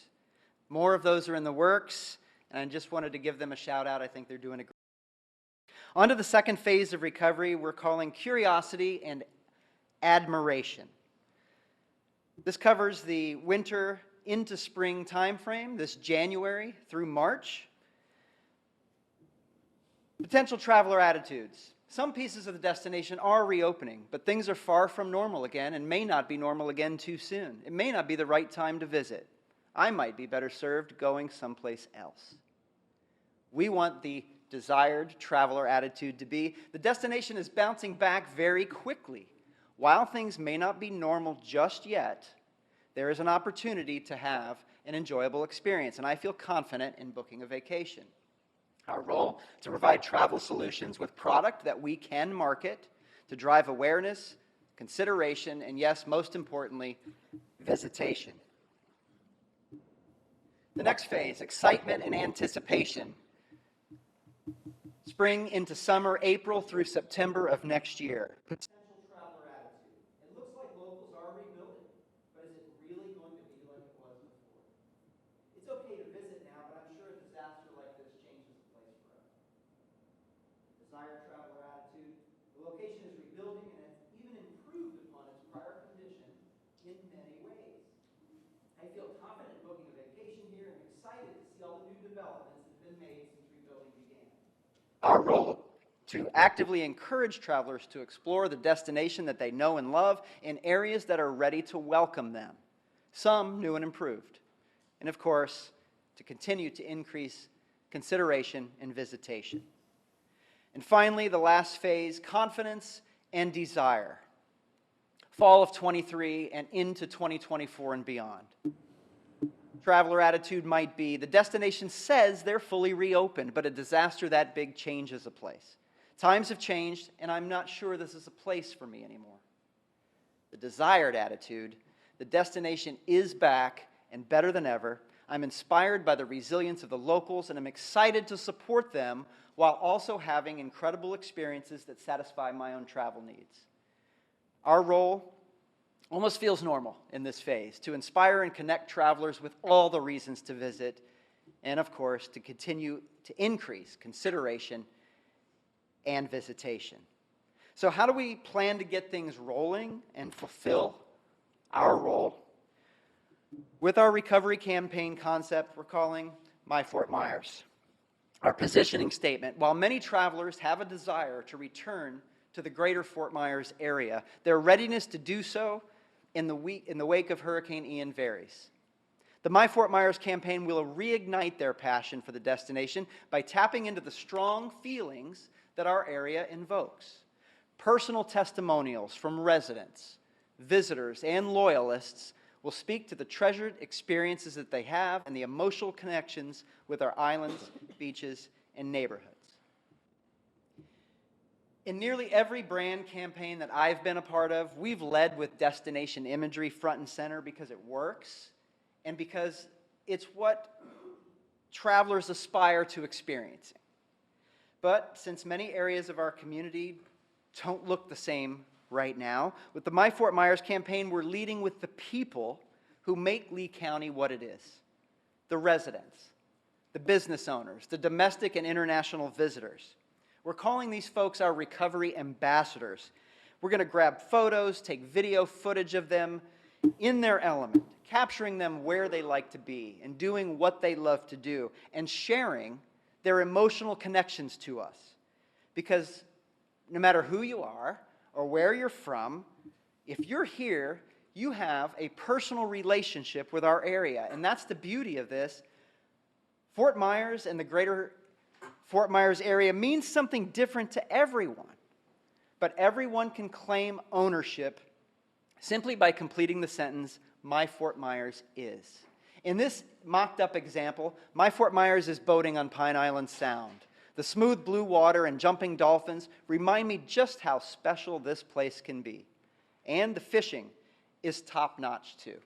Speaker 13: More of those are in the works, and I just wanted to give them a shout out. I think they're doing a great job. On to the second phase of recovery, we're calling curiosity and admiration. This covers the winter into spring timeframe, this January through March. Potential traveler attitudes. Some pieces of the destination are reopening, but things are far from normal again and may not be normal again too soon. It may not be the right time to visit. I might be better served going someplace else. We want the desired traveler attitude to be the destination is bouncing back very quickly. While things may not be normal just yet, there is an opportunity to have an enjoyable experience, and I feel confident in booking a vacation. Our role to provide travel solutions with product that we can market to drive awareness, consideration, and yes, most importantly, visitation. The next phase, excitement and anticipation. Spring into summer, April through September of next year. Potential traveler attitude. It looks like locals are rebuilding, but is it really going to be like it was before? It's okay to visit now, but I'm sure a disaster like this changes the place forever. Desired traveler attitude. The location is rebuilding and it's even improved upon its prior condition in many ways. I feel confident in booking a vacation here and I'm excited to see all the new developments that have been made since rebuilding began. Our role to actively encourage travelers to explore the destination that they know and love in areas that are ready to welcome them, some new and improved. And of course, to continue to increase consideration and visitation. And finally, the last phase, confidence and desire. Fall of 23 and into 2024 and beyond. Traveler attitude might be, the destination says they're fully reopened, but a disaster that big changes a place. Times have changed, and I'm not sure this is a place for me anymore. The desired attitude, the destination is back and better than ever. I'm inspired by the resilience of the locals, and I'm excited to support them while also having incredible experiences that satisfy my own travel needs. Our role almost feels normal in this phase, to inspire and connect travelers with all the reasons to visit, and of course, to continue to increase consideration and visitation. So how do we plan to get things rolling and fulfill our role? With our recovery campaign concept, we're calling My Fort Myers. Our positioning statement, while many travelers have a desire to return to the greater Fort Myers area, their readiness to do so in the wake of Hurricane Ian varies. The My Fort Myers campaign will reignite their passion for the destination by tapping into the strong feelings that our area invokes. Personal testimonials from residents, visitors, and loyalists will speak to the treasured experiences that they have and the emotional connections with our islands, beaches, and neighborhoods. In nearly every brand campaign that I've been a part of, we've led with destination imagery front and center because it works and because it's what travelers aspire to experiencing. But since many areas of our community don't look the same right now, with the My Fort Myers campaign, we're leading with the people who make Lee County what it is. The residents, the business owners, the domestic and international visitors. We're calling these folks our recovery ambassadors. We're going to grab photos, take video footage of them in their element, capturing them where they like to be and doing what they love to do and sharing their emotional connections to us. Because no matter who you are or where you're from, if you're here, you have a personal relationship with our area. And that's the beauty of this. Fort Myers and the greater Fort Myers area means something different to everyone. But everyone can claim ownership simply by completing the sentence, My Fort Myers is. In this mocked-up example, My Fort Myers is boating on Pine Island Sound. The smooth blue water and jumping dolphins remind me just how special this place can be. And the fishing is top-notch too.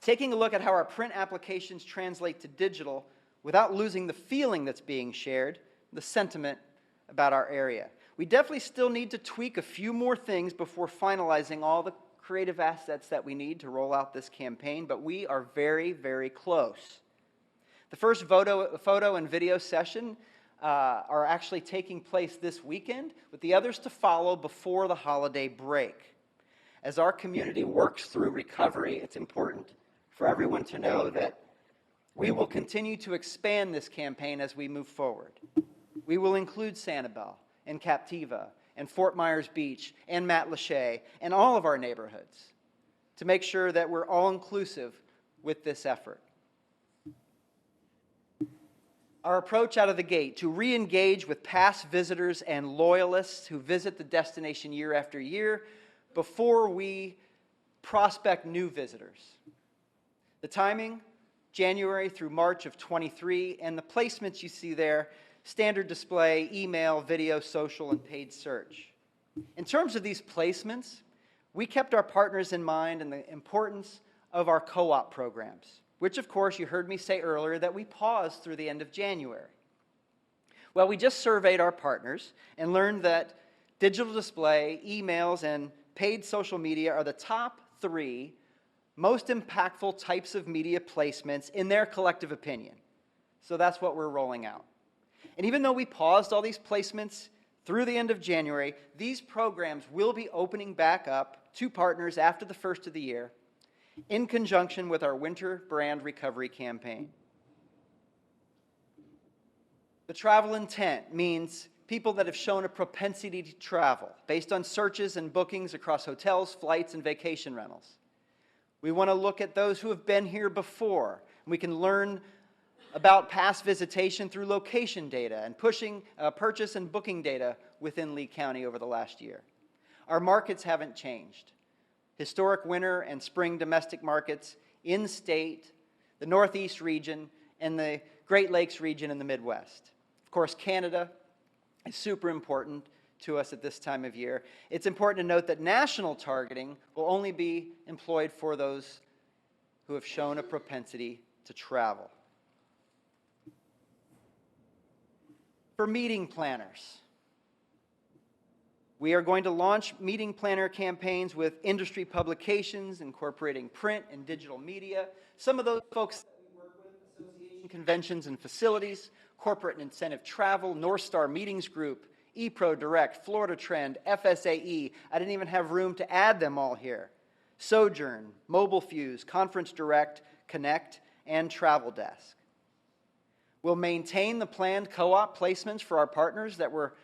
Speaker 13: Taking a look at how our print applications translate to digital without losing the feeling that's being shared, the sentiment about our area. We definitely still need to tweak a few more things before finalizing all the creative assets that we need to roll out this campaign, but we are very, very close. The first photo and video session are actually taking place this weekend, with the others to follow before the holiday break. As our community works through recovery, it's important for everyone to know that we will continue to expand this campaign as we move forward. We will include Sanibel and Captiva and Fort Myers Beach and Matlacha and all of our neighborhoods to make sure that we're all inclusive with this effort. Our approach out of the gate to re-engage with past visitors and loyalists who visit the destination year after year before we prospect new visitors. The timing, January through March of 23, and the placements you see there, standard display, email, video, social, and paid search. In terms of these placements, we kept our partners in mind and the importance of our co-op programs, which of course you heard me say earlier that we paused through the end of January. Well, we just surveyed our partners and learned that digital display, emails, and paid social media are the top 3 most impactful types of media placements in their collective opinion. So that's what we're rolling out. And even though we paused all these placements through the end of January, these programs will be opening back up to partners after the first of the year in conjunction with our winter brand recovery campaign. The travel intent means people that have shown a propensity to travel based on searches and bookings across hotels, flights, and vacation rentals. We want to look at those who have been here before. We can learn about past visitation through location data and pushing purchase and booking data within Lee County over the last year. Our markets haven't changed. Historic winter and spring domestic markets in state, the Northeast region, and the Great Lakes region in the Midwest. Of course, Canada is super important to us at this time of year. It's important to note that national targeting will only be employed for those who have shown a propensity to travel. For meeting planners, we are going to launch meeting planner campaigns with industry publications incorporating print and digital media. Some of those folks that we work with, association conventions and facilities, corporate and incentive travel, North Star Meetings Group, ePro Direct, Florida Trend, FSAE. I didn't even have room to add them all here. Sojourn, Mobile Fuse, Conference Direct, Connect, and Travel Desk. We'll maintain the planned co-op placements for our partners that were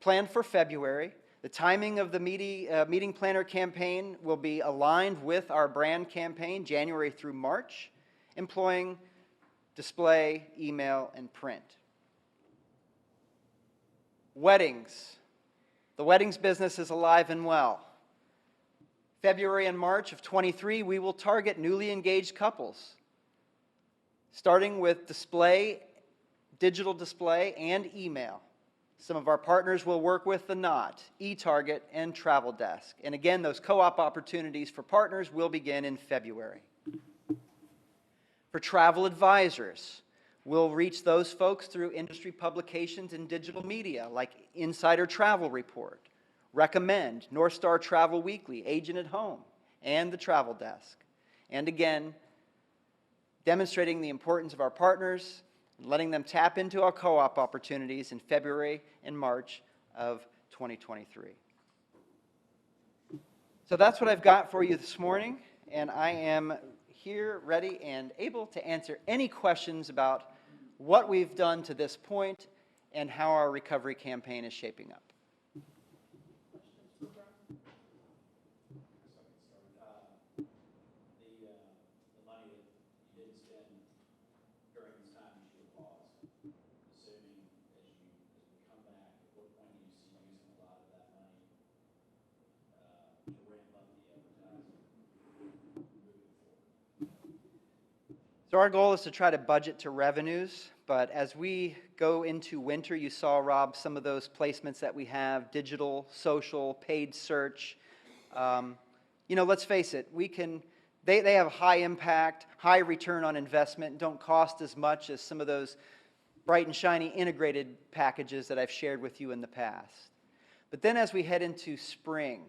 Speaker 13: planned for February. The timing of the meeting planner campaign will be aligned with our brand campaign, January through March, employing display, email, and print. Weddings. The weddings business is alive and well. February and March of '23, we will target newly engaged couples, starting with display, digital display, and email. Some of our partners will work with The Knot, eTarget, and Travel Desk. And again, those co-op opportunities for partners will begin in February. For travel advisors, we'll reach those folks through industry publications and digital media like Insider Travel Report, Recommend, North Star Travel Weekly, Agent at Home, and the Travel Desk. And again, demonstrating the importance of our partners and letting them tap into our co-op opportunities in February and March of 2023. So that's what I've got for you this morning, and I am here ready and able to answer any questions about what we've done to this point and how our recovery campaign is shaping up. So our goal is to try to budget to revenues, but as we go into winter, you saw, Rob, some of those placements that we have, digital, social, paid search. You know, let's face it, they have high impact, high return on investment, don't cost as much as some of those bright and shiny integrated packages that I've shared with you in the past. But then as we head into spring,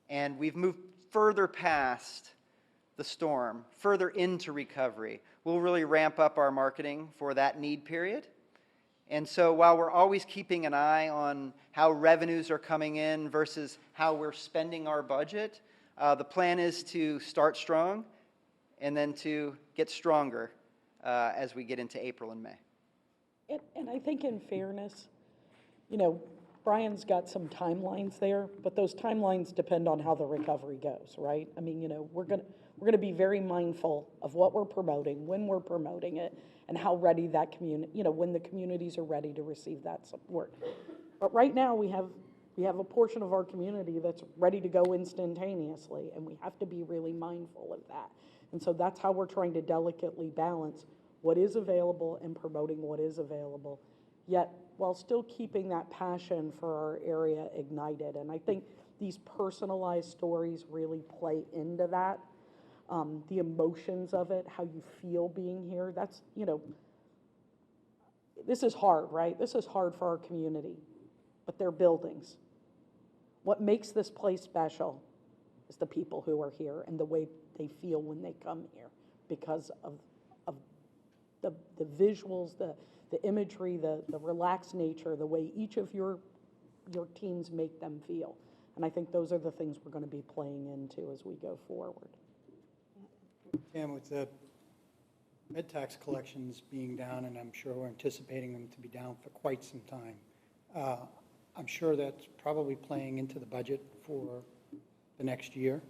Speaker 13: and we've moved further past the storm, further into recovery, we'll really ramp up our marketing for that need period. And so while we're always keeping an eye on how revenues are coming in versus how we're spending our budget, the plan is to start strong and then to get stronger as we get into April and May.
Speaker 1: And I think in fairness, you know, Brian's got some timelines there, but those timelines depend on how the recovery goes, right? I mean, you know, we're gonna be very mindful of what we're promoting, when we're promoting it, and how ready that community, you know, when the communities are ready to receive that support. But right now, we have a portion of our community that's ready to go instantaneously, and we have to be really mindful of that. And so that's how we're trying to delicately balance what is available and promoting what is available, yet while still keeping that passion for our area ignited. And I think these personalized stories really play into that. The emotions of it, how you feel being here, that's, you know, this is hard, right? This is hard for our community, but they're buildings. What makes this place special is the people who are here and the way they feel when they come here because of the visuals, the imagery, the relaxed nature, the way each of your teams make them feel. And I think those are the things we're going to be playing into as we go forward.
Speaker 15: Tim, with the med tax collections being down, and I'm sure we're anticipating them to be down for quite some time, I'm sure that's probably playing into the budget for the next year.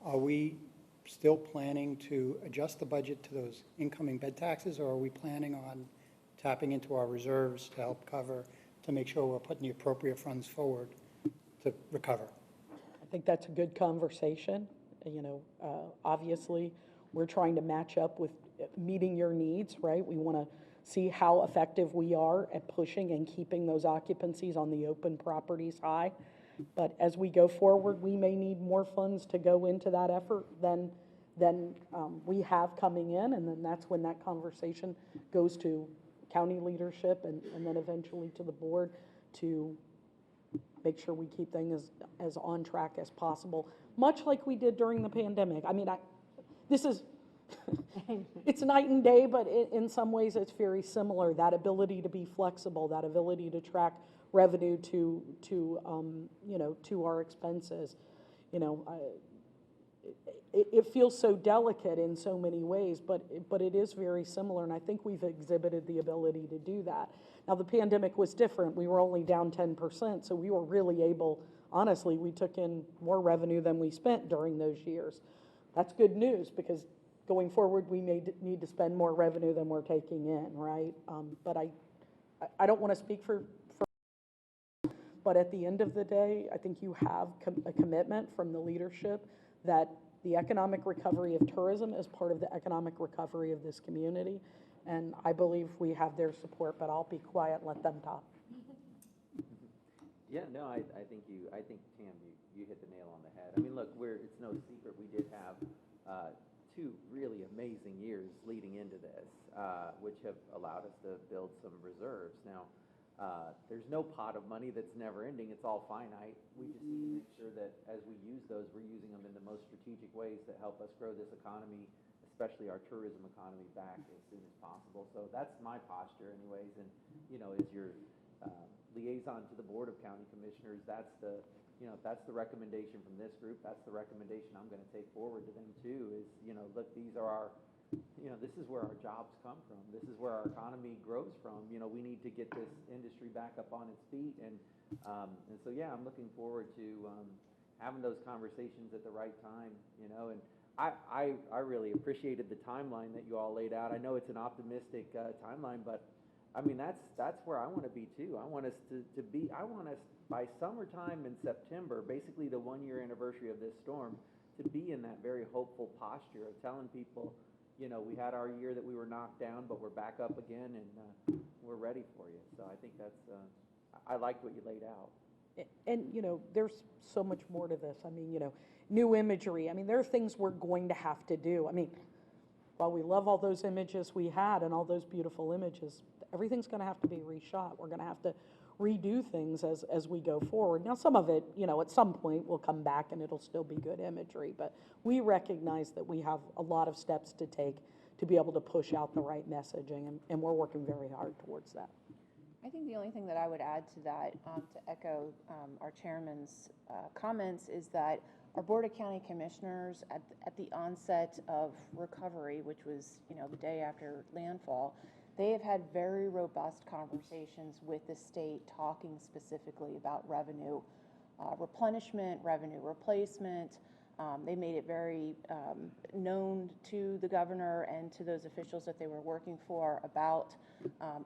Speaker 15: Are we still planning to adjust the budget to those incoming bed taxes, or are we planning on tapping into our reserves to help cover, to make sure we're putting the appropriate funds forward to recover?
Speaker 1: I think that's a good conversation. You know, obviously, we're trying to match up with meeting your needs, right? We want to see how effective we are at pushing and keeping those occupancies on the open properties high. But as we go forward, we may need more funds to go into that effort than we have coming in, and then that's when that conversation goes to county leadership and then eventually to the board to make sure we keep things as on track as possible, much like we did during the pandemic. I mean, this is, it's night and day, but in some ways it's very similar. That ability to be flexible, that ability to track revenue to you know, to our expenses. You know, it feels so delicate in so many ways, but it is very similar, and I think we've exhibited the ability to do that. Now, the pandemic was different. We were only down 10%, so we were really able, honestly, we took in more revenue than we spent during those years. That's good news, because going forward, we may need to spend more revenue than we're taking in, right? But I don't want to speak for, but at the end of the day, I think you have a commitment from the leadership that the economic recovery of tourism is part of the economic recovery of this community. And I believe we have their support, but I'll be quiet and let them talk.
Speaker 2: Yeah, no, I think Tam, you hit the nail on the head. I mean, look, it's no secret we did have 2 really amazing years leading into this, which have allowed us to build some reserves. Now, there's no pot of money that's never ending. It's all finite. We just need to make sure that as we use those, we're using them in the most strategic ways that help us grow this economy, especially our tourism economy, back as soon as possible. So that's my posture anyways. And, as your liaison to the Board of County Commissioners, that's the recommendation from this group. That's the recommendation I'm going to take forward to them too, is, look, these are our, this is where our jobs come from. This is where our economy grows from. We need to get this industry back up on its feet. And so, yeah, I'm looking forward to having those conversations at the right time, and I really appreciated the timeline that you all laid out. I know it's an optimistic timeline, but I mean, that's where I want to be too. I want us I want us by summertime in September, basically the 1-year anniversary of this storm, to be in that very hopeful posture of telling people, we had our year that we were knocked down, but we're back up again, and we're ready for you. So I think I liked what you laid out.
Speaker 1: And, there's so much more to this. I mean, new imagery. I mean, there are things we're going to have to do. I mean, while we love all those images we had and all those beautiful images, everything's going to have to be reshot. We're going to have to redo things as we go forward. Now, some of it, at some point will come back and it'll still be good imagery, but we recognize that we have a lot of steps to take to be able to push out the right messaging, and we're working very hard towards that.
Speaker 16: I think the only thing that I would add to that, to echo our chairman's comments, is that our Board of County Commissioners at the onset of recovery, which was the day after landfall, they have had very robust conversations with the state talking specifically about revenue replenishment, revenue replacement. They made it very known to the governor and to those officials that they were working for about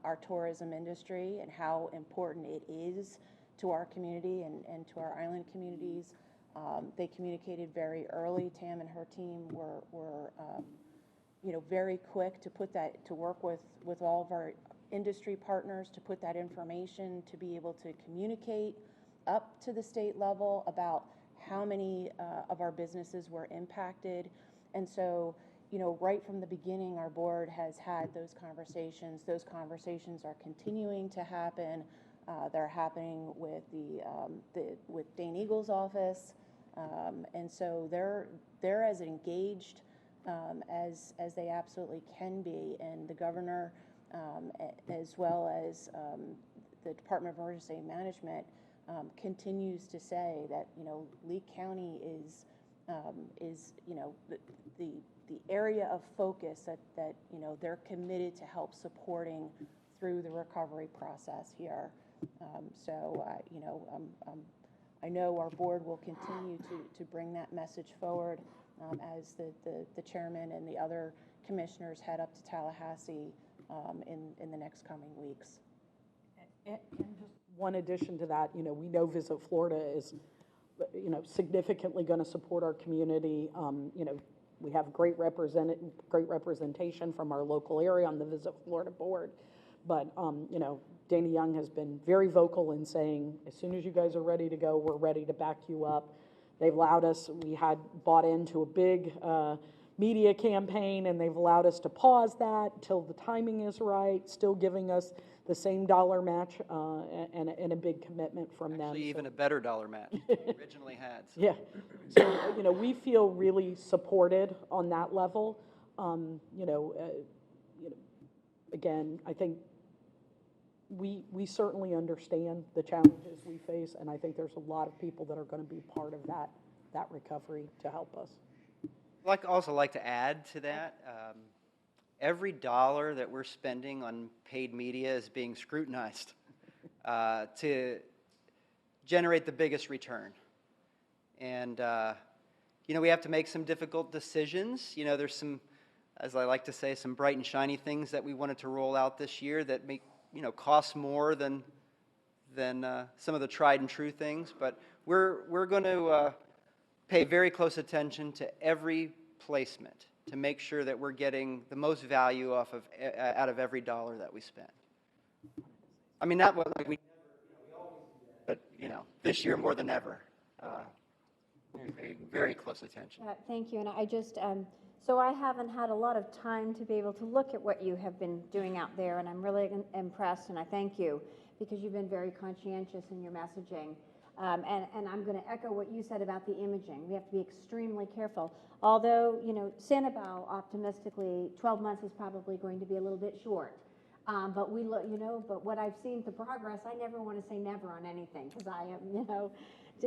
Speaker 16: our tourism industry and how important it is to our community and to our island communities. They communicated very early. Tam and her team were very quick to work with all of our industry partners to put that information, to be able to communicate up to the state level about how many of our businesses were impacted. And so, right from the beginning, our board has had those conversations. Those conversations are continuing to happen. They're happening with with Dane Eagle's office. And so they're as engaged as they absolutely can be, and the governor, as well as the Department of Emergency Management, continues to say that Lee County is the area of focus that they're committed to help supporting through the recovery process here. I know our board will continue to bring that message forward as the chairman and the other commissioners head up to Tallahassee in the next coming weeks.
Speaker 1: And just one addition to that, we know Visit Florida is, significantly going to support our community. We have great representation from our local area on the Visit Florida board, but Dana Young has been very vocal in saying, as soon as you guys are ready to go, we're ready to back you up. They've allowed us, we had bought into a big media campaign, and they've allowed us to pause that till the timing is right, still giving us the same dollar match and a big commitment from them.
Speaker 13: Actually, even a better dollar match than we originally had. So.
Speaker 1: Yeah. So, we feel really supported on that level. Again, I think we certainly understand the challenges we face, and I think there's a lot of people that are going to be part of that recovery to help us.
Speaker 13: I'd also like to add to that. every dollar that we're spending on paid media is being scrutinized to generate the biggest return. And, we have to make some difficult decisions. There's some, as I like to say, some bright and shiny things that we wanted to roll out this year that make, cost more than some of the tried and true things. But we're going to pay very close attention to every placement to make sure that we're getting the most value out of every dollar that we spend. I mean, not what we always do that, but this year more than ever, we're paying very close attention.
Speaker 8: Thank you, and I just, so I haven't had a lot of time to be able to look at what you have been doing out there, and I'm really impressed, and I thank you, because you've been very conscientious in your messaging. And I'm going to echo what you said about the imaging. We have to be extremely careful. Although, Sanibel, optimistically, 12 months is probably going to be a little bit short. But we look, but what I've seen, the progress, I never want to say never on anything, because I am,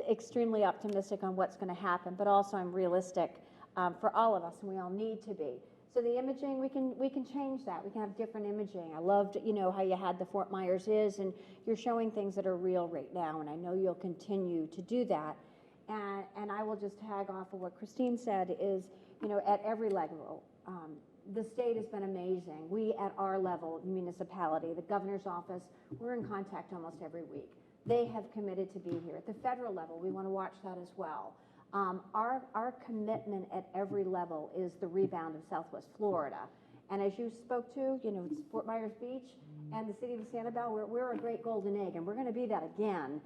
Speaker 8: extremely optimistic on what's going to happen. But also I'm realistic for all of us, and we all need to be. So the imaging, we can change that. We can have different imaging. I loved, how you had the Fort Myers is, and you're showing things that are real right now, and I know you'll continue to do that. And I will just tag off of what Christine said is, at every level, the state has been amazing. We, at our level, municipality, the governor's office, we're in contact almost every week. They have committed to be here. At the federal level, we want to watch that as well. Our commitment at every level is the rebound of Southwest Florida. And as you spoke to, it's Fort Myers Beach and the city of Sanibel, we're a great golden egg, and we're going to be that again.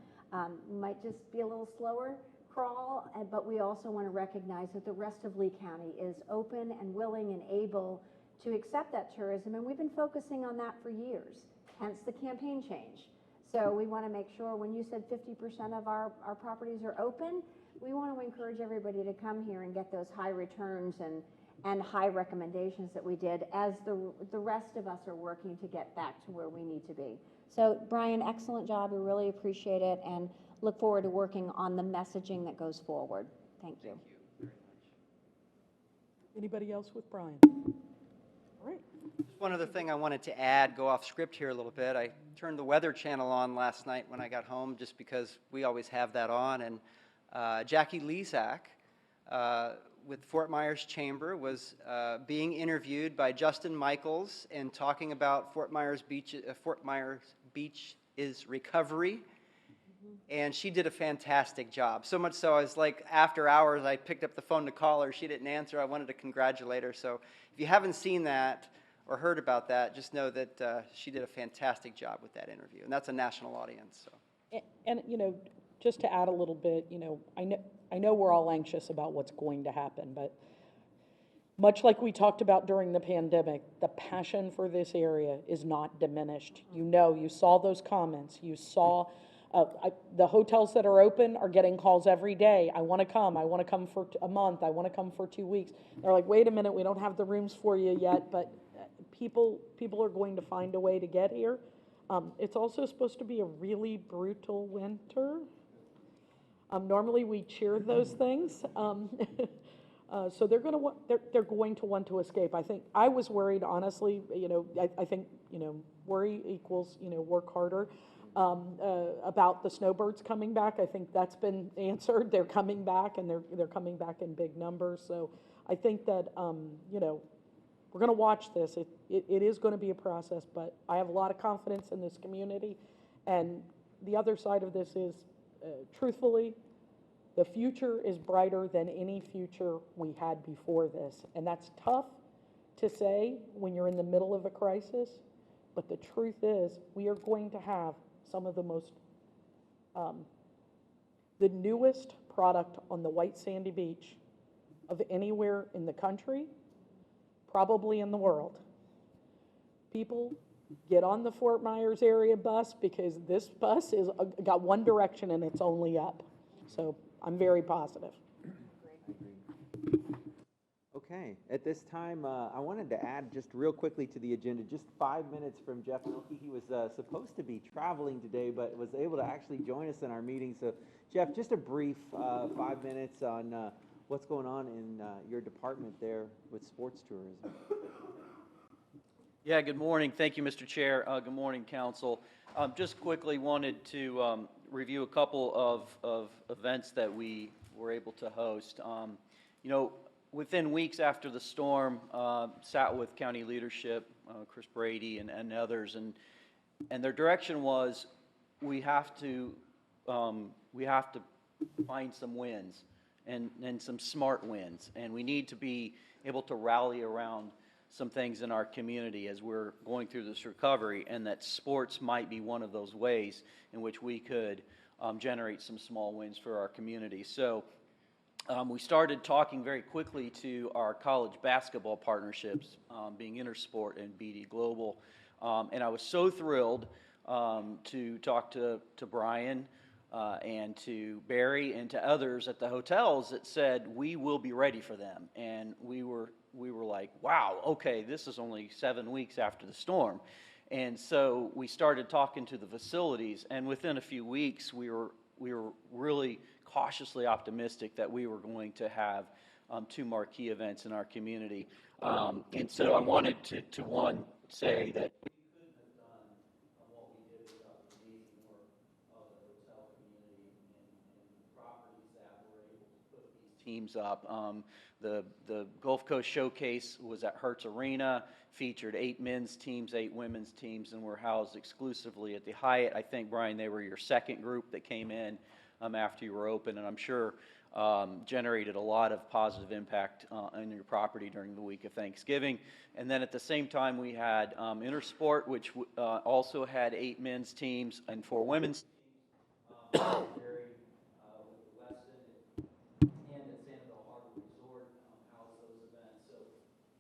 Speaker 8: Might just be a little slower crawl, but we also want to recognize that the rest of Lee County is open and willing and able to accept that tourism, and we've been focusing on that for years, hence the campaign change. So we want to make sure, when you said 50% of our properties are open, we want to encourage everybody to come here and get those high returns and high recommendations that we did, as the rest of us are working to get back to where we need to be. So Brian, excellent job. We really appreciate it and look forward to working on the messaging that goes forward. Thank you.
Speaker 13: Thank you very much.
Speaker 1: Anybody else with Brian? All right.
Speaker 13: Just one other thing I wanted to add, go off script here a little bit. I turned the Weather Channel on last night when I got home, just because we always have that on, and Jackie Lezak with Fort Myers Chamber was being interviewed by Justin Michaels and talking about Fort Myers Beach's recovery. And she did a fantastic job. So much so, I was like, after hours, I picked up the phone to call her. She didn't answer. I wanted to congratulate her. So if you haven't seen that or heard about that, just know that she did a fantastic job with that interview. And that's a national audience. So.
Speaker 1: And just to add a little bit, I know we're all anxious about what's going to happen, but much like we talked about during the pandemic, the passion for this area is not diminished. You saw those comments. You saw the hotels that are open are getting calls every day. I want to come for a month, I want to come for 2 weeks. They're like, wait a minute, we don't have the rooms for you yet, but people are going to find a way to get here. It's also supposed to be a really brutal winter. Normally we cheer those things. So they're going to want to escape. I think I was worried, honestly, I think, worry equals, work harder. About the snowbirds coming back. I think that's been answered. They're coming back, and they're coming back in big numbers. So I think that, we're going to watch this. It is going to be a process, but I have a lot of confidence in this community. And the other side of this is, truthfully, the future is brighter than any future we had before this. And that's tough to say when you're in the middle of a crisis, but the truth is we are going to have some of the most, the newest product on the white sandy beach of anywhere in the country, probably in the world. People get on the Fort Myers area bus, because this bus is got one direction and it's only up. So I'm very positive.
Speaker 2: Okay, at this time, I wanted to add just real quickly to the agenda, just 5 minutes from Jeff Milkey. He was supposed to be traveling today, but was able to actually join us in our meeting. So, Jeff, just a brief 5 minutes on what's going on in your department there with sports tourism.
Speaker 13: Yeah, good morning. Thank you, Mr. Chair. Good morning, council. Just quickly wanted to review a couple of events that we were able to host. You know, within weeks after the storm, sat with county leadership, Chris Brady and others, and their direction was we have to find some wins and some smart wins, and we need to be able to rally around some things in our community as we're going through this recovery, and that sports might be one of those ways in which we could generate some small wins for our community. So we started talking very quickly to our college basketball partnerships, being Intersport and BD Global, and I was so thrilled to talk to Brian and to Barry and to others at the hotels that said we will be ready for them, and we were like, wow, okay, this is only 7 weeks after the storm. And so we started talking to the facilities, and within a few weeks we were really cautiously optimistic that we were going to have 2 marquee events in our community. And so I wanted to one, say that we couldn't have done what we did without the amazing work of the hotel community and the properties that were able to put these teams up. The Gulf Coast Showcase was at Hertz Arena, featured 8 men's teams, 8 women's teams, and were housed exclusively at the Hyatt. I think, Brian, they were your second group that came in after you were open, and I'm sure generated a lot of positive impact on your property during the week of Thanksgiving. And then at the same time, we had Intersport, which also had 8 men's teams and 4 women's teams. And at Sanibel Harbor Resort housed those events. So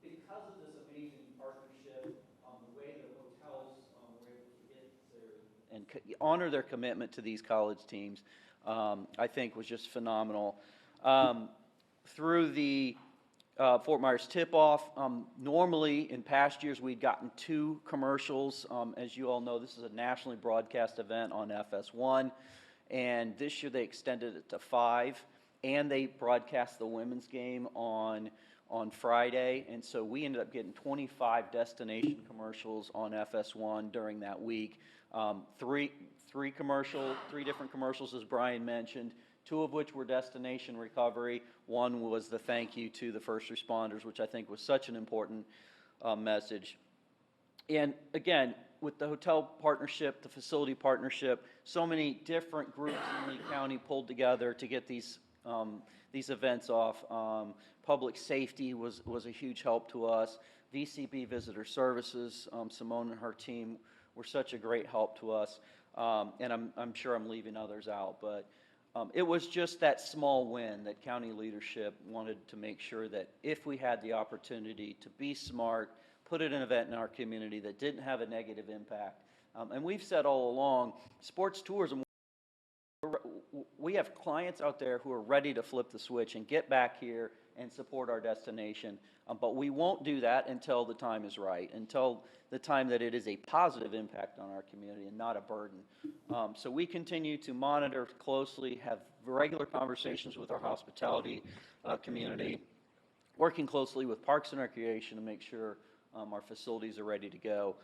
Speaker 13: because of this amazing partnership, the way the hotels were able to get their and honor their commitment to these college teams, I think was just phenomenal. Through the Fort Myers tip-off, normally in past years we'd gotten 2 commercials. As you all know, this is a nationally broadcast event on FS1, and this year they extended it to 5. And they broadcast the women's game on Friday, and so we ended up getting 25 destination commercials on FS1 during that week. 3 different commercials, as Brian mentioned, 2 of which were destination recovery. One was the thank you to the first responders, which I think was such an important message. And again, with the hotel partnership, the facility partnership, so many different groups in Lee County pulled together to get these events off. Public safety was a huge help to us. VCB Visitor Services, Simone and her team were such a great help to us. And I'm sure I'm leaving others out, but it was just that small win that county leadership wanted to make sure that if we had the opportunity to be smart, put an event in our community that didn't have a negative impact. And we've said all along, sports tourism, we have clients out there who are ready to flip the switch and get back here and support our destination, but we won't do that until the time is right, until the time that it is a positive impact on our community and not a burden. So we continue to monitor closely, have regular conversations with our hospitality community, working closely with Parks and Recreation to make sure our facilities are ready to go.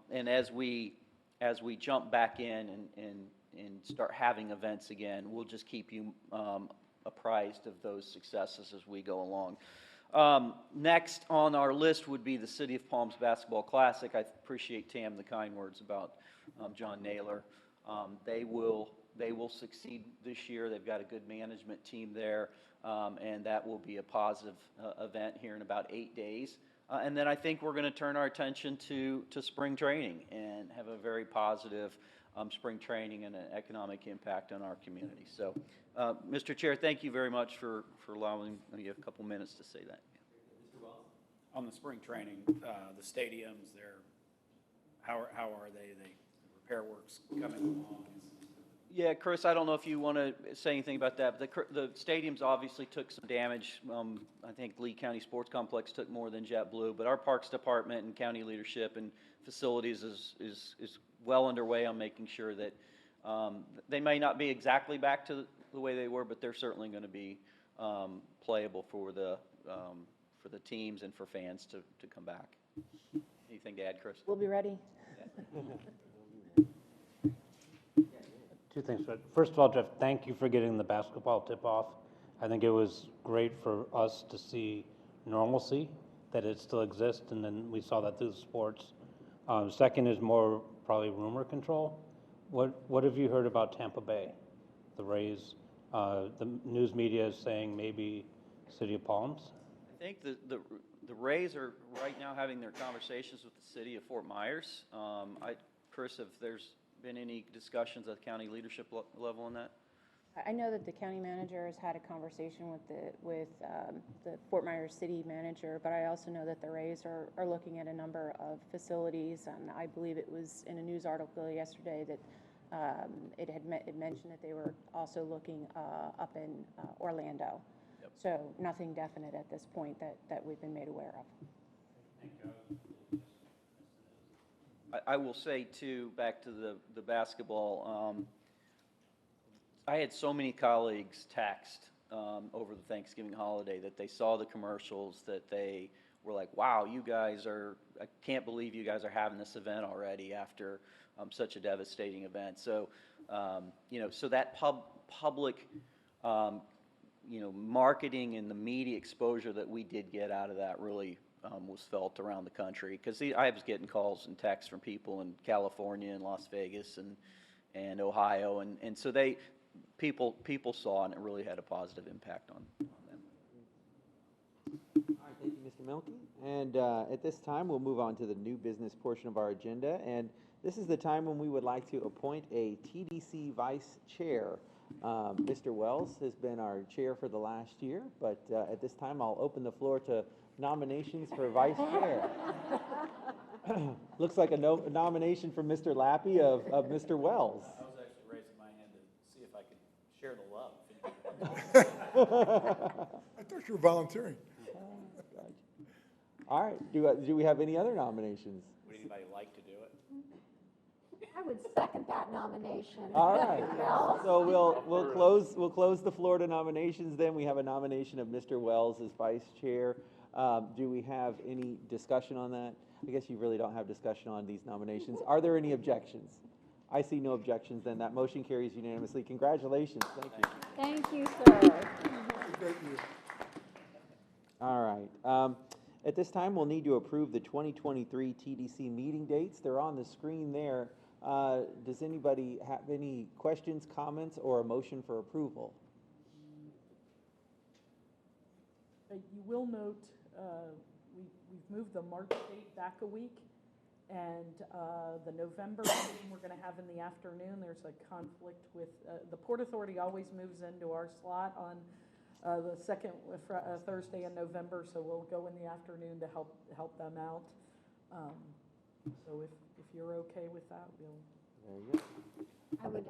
Speaker 13: And as we jump back in and start having events again, we'll just keep you apprised of those successes as we go along. Next on our list would be the City of Palms Basketball Classic. I appreciate, Tam, the kind words about John Naylor. They will succeed this year. They've got a good management team there, and that will be a positive event here in about 8 days. And then I think we're going to turn our attention to spring training and have a very positive spring training and an economic impact on our community. So, Mr. Chair, thank you very much for allowing me a couple minutes to say that.
Speaker 17: Mr. Wells? On the spring training, the stadiums, how are they? The repair works coming along?
Speaker 13: Yeah, Chris, I don't know if you want to say anything about that, but the stadiums obviously took some damage. I think Lee County Sports Complex took more than JetBlue, but our Parks Department and county leadership and facilities is well underway on making sure that they may not be exactly back to the way they were, but they're certainly going to be playable for the teams and for fans to come back.
Speaker 17: Anything to add, Chris?
Speaker 16: We'll be ready.
Speaker 11: Two things. First of all, Jeff, thank you for getting the basketball tip-off. I think it was great for us to see normalcy, that it still exists, and then we saw that through the sports. Second is more probably rumor control. What have you heard about Tampa Bay, the Rays? The news media is saying maybe City of Palms.
Speaker 17: I think the Rays are right now having their conversations with the city of Fort Myers. Chris, if there's been any discussions at the county leadership level on that?
Speaker 16: I know that the county manager has had a conversation with the Fort Myers city manager, but I also know that the Rays are looking at a number of facilities, and I believe it was in a news article yesterday that it mentioned that they were also looking up in Orlando.
Speaker 17: Yep.
Speaker 16: So nothing definite at this point that we've been made aware of.
Speaker 17: I will say too, back to the basketball, I had so many colleagues text over the Thanksgiving holiday that they saw the commercials, that they were like, wow, I can't believe you guys are having this event already after such a devastating event. So, so that public, marketing and the media exposure that we did get out of that really was felt around the country, because I was getting calls and texts from people in California and Las Vegas and Ohio, and so people saw, and it really had a positive impact on them.
Speaker 2: All right, thank you, Mr. Milkey. And at this time, we'll move on to the new business portion of our agenda, and this is the time when we would like to appoint a TDC vice chair. Mr. Wells has been our chair for the last year, but at this time, I'll open the floor to nominations for vice chair. Looks like a nomination from Mr. Lappy of Mr. Wells.
Speaker 17: I was actually raising my hand to see if I could share the love.
Speaker 10: I thought you were volunteering.
Speaker 2: All right, do we have any other nominations?
Speaker 17: Would anybody like to do it?
Speaker 8: I would second that nomination.
Speaker 2: All right, so we'll close the floor to nominations then. We have a nomination of Mr. Wells as vice chair. Do we have any discussion on that? I guess you really don't have discussion on these nominations. Are there any objections? I see no objections, then that motion carries unanimously. Congratulations, thank you.
Speaker 8: Thank you, sir.
Speaker 10: Great year.
Speaker 2: All right. At this time, we'll need to approve the 2023 TDC meeting dates. They're on the screen there. Does anybody have any questions, comments, or a motion for approval?
Speaker 1: You will note we've moved the March date back a week, and the November meeting we're going to have in the afternoon. There's a conflict with the Port Authority always moves into our slot on the second Thursday in November, so we'll go in the afternoon to help them out. So if you're okay with that, we'll.
Speaker 2: There you go.
Speaker 8: I would.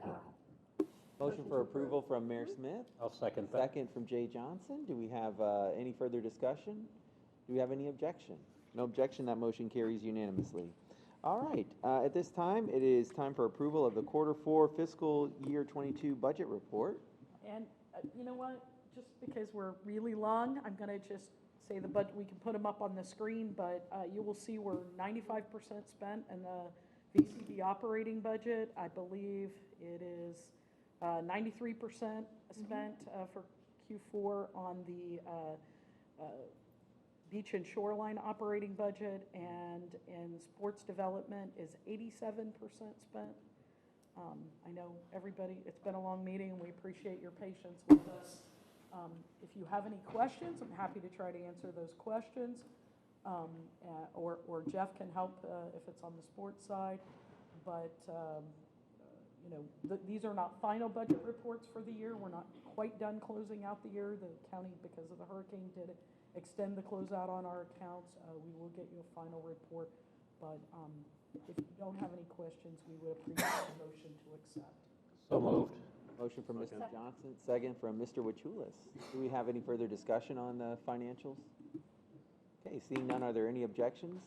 Speaker 2: Motion for approval from Mayor Smith.
Speaker 11: I'll second that.
Speaker 2: Second from Jay Johnson. Do we have any further discussion? Do we have any objection? No objection. That motion carries unanimously. All right. At this time, it is time for approval of the Q4 fiscal year 22 budget report.
Speaker 1: And you know what? Just because we're really long, I'm going to just say the budget. We can put them up on the screen, but you will see we're 95% spent in the VCB operating budget. I believe it is 93% spent for Q4 on the beach and shoreline operating budget, and in sports development is 87% spent. I know everybody, it's been a long meeting, and we appreciate your patience with us. If you have any questions, I'm happy to try to answer those questions, or Jeff can help if it's on the sports side. But these are not final budget reports for the year. We're not quite done closing out the year. The county, because of the hurricane, did extend the closeout on our accounts. We will get you a final report, but if you don't have any questions, we would appreciate a motion to accept.
Speaker 11: So moved.
Speaker 2: Motion from Mr. Johnson, second from Mr. Wachulis. Do we have any further discussion on the financials? Okay, seeing none, are there any objections?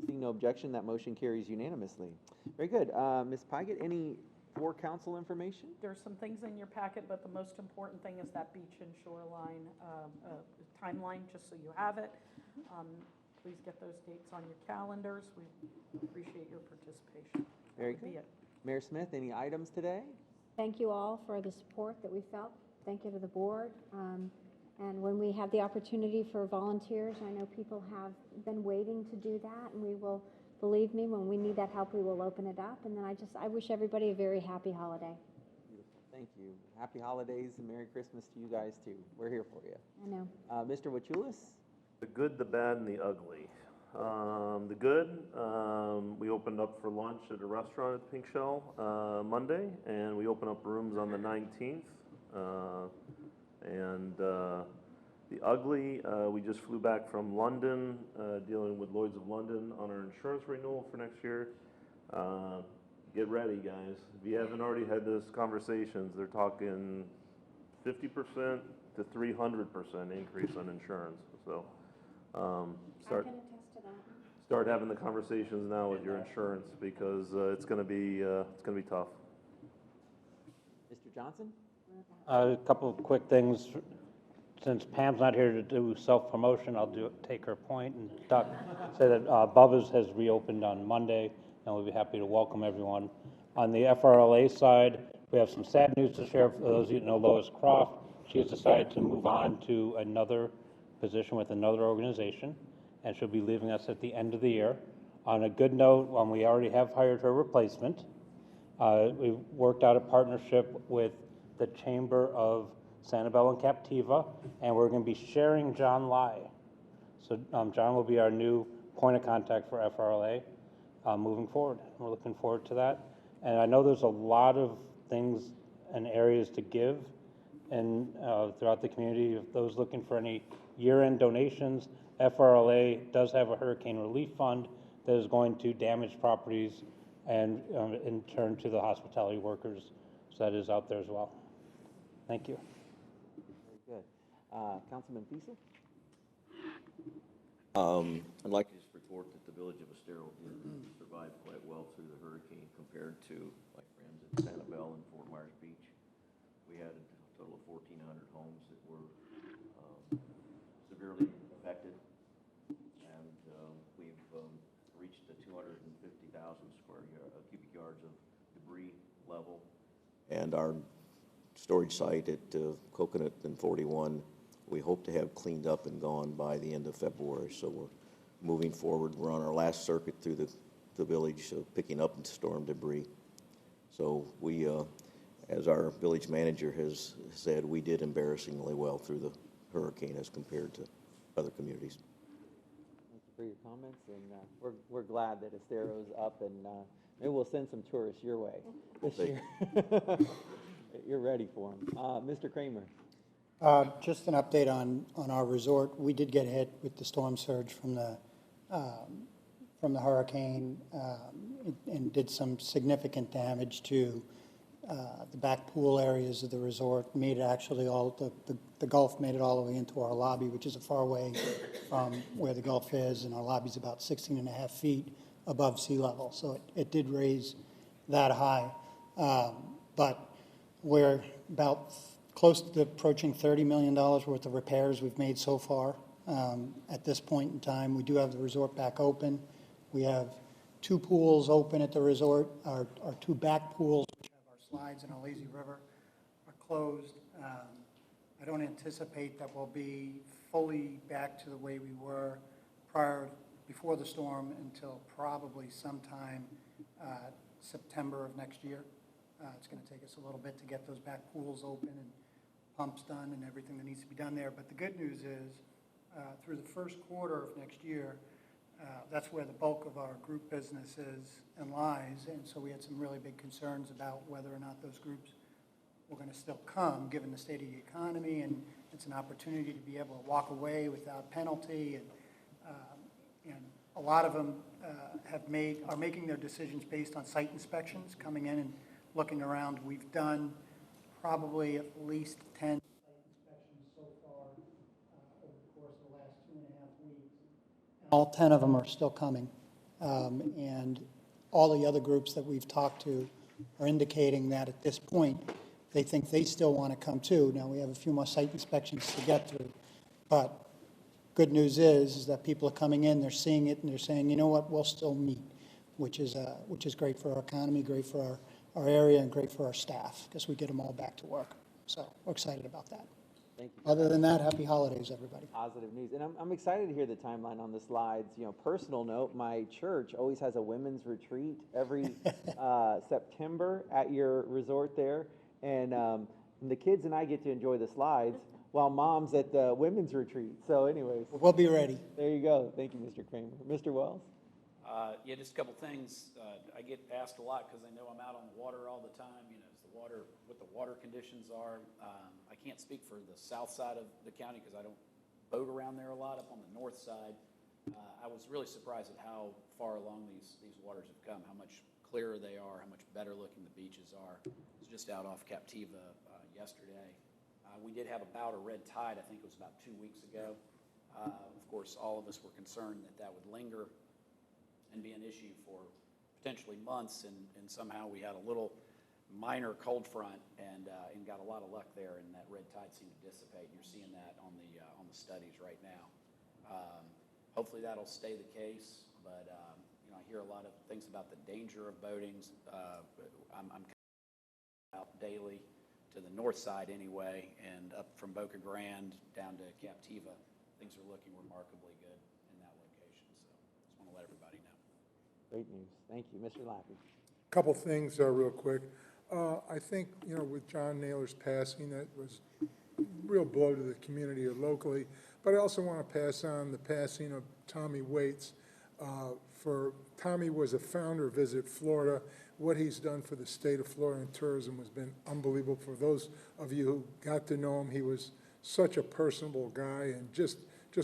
Speaker 2: Seeing no objection, that motion carries unanimously. Very good. Ms. Pygott, any for council information?
Speaker 1: There's some things in your packet, but the most important thing is that beach and shoreline timeline, just so you have it. please get those dates on your calendars. We appreciate your participation.
Speaker 2: Very
Speaker 1: That would be
Speaker 2: good.
Speaker 1: it.
Speaker 2: Mayor Smith, any items today?
Speaker 8: Thank you all for the support that we felt. Thank you to the board. And when we have the opportunity for volunteers, I know people have been waiting to do that, and we will, believe me, when we need that help, we will open it up. And then I wish everybody a very happy holiday.
Speaker 2: Beautiful. Thank you. Happy holidays and Merry Christmas to you guys too. We're here for you.
Speaker 8: I know.
Speaker 2: Mr. Wachulis?
Speaker 5: The good, the bad, and the ugly. The good, we opened up for lunch at a restaurant at Pink Shell Monday, and we opened up rooms on the 19th. The ugly, we just flew back from London, dealing with Lloyd's of London on our insurance renewal for next year. Get ready, guys. If you haven't already had those conversations, they're talking 50% to 300% increase on insurance. So
Speaker 8: I can attest to that.
Speaker 5: start having the conversations now with your insurance because it's going to be tough.
Speaker 2: Mr. Johnson?
Speaker 11: A couple of quick things. Since Pam's not here to do self-promotion, I'll take her point and say that Bubba's has reopened on Monday, and we'll be happy to welcome everyone. On the FRLA side, we have some sad news to share. For those of you who know Lois Croft, she has decided to move on to another position with another organization, and she'll be leaving us at the end of the year. On a good note, we already have hired her replacement. We've worked out a partnership with the Chamber of Sanibel and Captiva, and we're going to be sharing John Lai. So John will be our new point of contact for FRLA moving forward. We're looking forward to that. And I know there's a lot of things and areas to give and throughout the community. If those looking for any year-end donations, FRLA does have a hurricane relief fund that is going to damaged properties and in turn to the hospitality workers. So that is out there as well. Thank you.
Speaker 2: Very good. Councilman Fiesel?
Speaker 18: I'd like to just report that the village of Estero did survive quite well through the hurricane compared to my friends at Sanibel and Fort Myers Beach. We had a total of 1,400 homes that were severely affected, and we've reached the 250,000 cubic yards of debris level. And our storage site at Coconut and 41, we hope to have cleaned up and gone by the end of February. So we're moving forward. We're on our last circuit through the village, picking up storm debris. So we, as our village manager has said, we did embarrassingly well through the hurricane as compared to other communities.
Speaker 2: Thank you for your comments, and we're glad that Estero's up, and maybe we'll send some tourists your way this year. You're ready for them. Mr. Kramer.
Speaker 15: Just an update on our resort. We did get hit with the storm surge from the hurricane and did some significant damage to the back pool areas of the resort. Made it actually the Gulf made it all the way into our lobby, which is a far way from where the Gulf is, and our lobby's about 16 and a half feet above sea level. So it did raise that high. But we're about close to approaching $30 million worth of repairs we've made so far. At this point in time, we do have the resort back open. We have 2 pools open at the resort. Our 2 back pools, which have our slides and our lazy river, are closed. I don't anticipate that we'll be fully back to the way we were before the storm until probably sometime September of next year. It's going to take us a little bit to get those back pools open and pumps done and everything that needs to be done there. But the good news is, through the first quarter of next year, that's where the bulk of our group business is and lies. And so we had some really big concerns about whether or not those groups were going to still come, given the state of the economy. And it's an opportunity to be able to walk away without penalty. And a lot of them are making their decisions based on site inspections, coming in and looking around. We've done probably at least 10 site inspections so far over the course of the last 2.5 weeks. All 10 of them are still coming. And all the other groups that we've talked to are indicating that at this point, they think they still want to come too. Now, we have a few more site inspections to get through, but good news is that people are coming in, they're seeing it, and they're saying, you know what, we'll still meet, which is great for our economy, great for our area, and great for our staff, because we get them all back to work. So we're excited about that.
Speaker 2: Thank you.
Speaker 15: Other than that, happy holidays, everybody.
Speaker 2: Positive news. And I'm excited to hear the timeline on the slides. You know, personal note, my church always has a women's retreat every September at your resort there. And the kids and I get to enjoy the slides while mom's at the women's retreat. So anyways.
Speaker 15: We'll be ready.
Speaker 2: There you go. Thank you, Mr. Kramer. Mr. Wells?
Speaker 19: Yeah, just a couple things. I get asked a lot because I know I'm out on the water all the time. You know, what the water conditions are. I can't speak for the south side of the county because I don't boat around there a lot. Up on the north side, I was really surprised at how far along these waters have come, how much clearer they are, how much better looking the beaches are. I was just out off Captiva yesterday. We did have about a red tide, I think it was about 2 weeks ago. Of course, all of us were concerned that would linger and be an issue for potentially months, and somehow we had a little minor cold front and got a lot of luck there, and that red tide seemed to dissipate. You're seeing that on the studies right now. Hopefully that'll stay the case, but you know, I hear a lot of things about the danger of boating. I'm out daily to the north side anyway, and up from Boca Grande down to Captiva, things are looking remarkably good in that location. So just want to let everybody know.
Speaker 2: Great news. Thank you. Mr. Lappy.
Speaker 10: Couple things real quick. I think, you know, with John Naylor's passing, that was a real blow to the community locally. But I also want to pass on the passing of Tommy Waits. Tommy was a founder of Visit Florida. What he's done for the state of Florida and tourism has been unbelievable. For those of you who got to know him, he was such a personable guy and just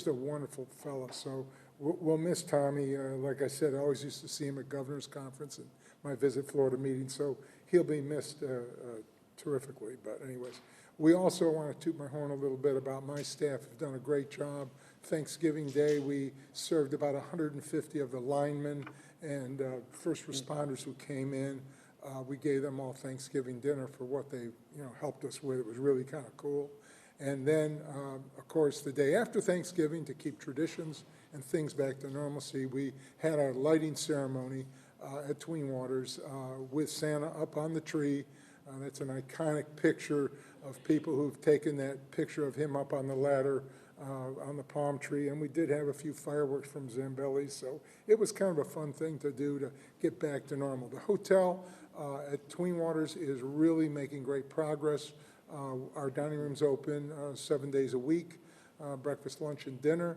Speaker 10: a wonderful fellow. So we'll miss Tommy. Like I said, I always used to see him at Governor's Conference and my Visit Florida meeting, so he'll be missed terrifically. But anyways, we also want to toot my horn a little bit about my staff have done a great job. Thanksgiving Day, we served about 150 of the linemen and first responders who came in. We gave them all Thanksgiving dinner for what they, you know, helped us with. It was really kind of cool. And then, of course, the day after Thanksgiving, to keep traditions and things back to normalcy, we had our lighting ceremony at Twin Waters with Santa up on the tree. That's an iconic picture of people who've taken that picture of him up on the ladder on the palm tree. And we did have a few fireworks from Zambelli, so it was kind of a fun thing to do to get back to normal. The hotel at Twin Waters is really making great progress. Our dining room's open 7 days a week, breakfast, lunch, and dinner.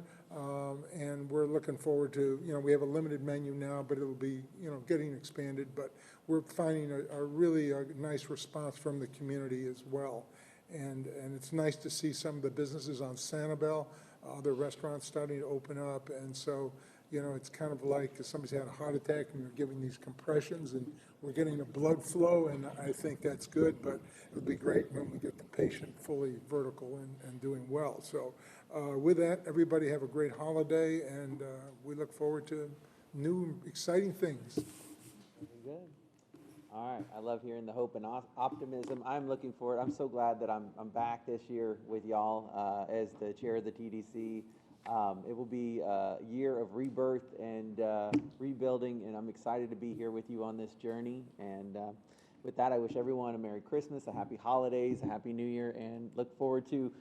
Speaker 10: And we're looking forward to, you know, we have a limited menu now, but it'll be, you know, getting expanded. But we're finding a really nice response from the community as well. And it's nice to see some of the businesses on Sanibel, other restaurants starting to open up. And so, you know, it's kind of like somebody's had a heart attack and you're giving these compressions and we're getting a blood flow, and I think that's good, but it'll be great when we get the patient fully vertical and doing well. So with that, everybody have a great holiday, and we look forward to new, exciting things.
Speaker 2: Very good. All right. I love hearing the hope and optimism. I'm looking forward. I'm so glad that I'm back this year with y'all as the chair of the TDC. It will be a year of rebirth and rebuilding, and I'm excited to be here with you on this journey. And with that, I wish everyone a Merry Christmas, a Happy Holidays, a Happy New Year, and look forward to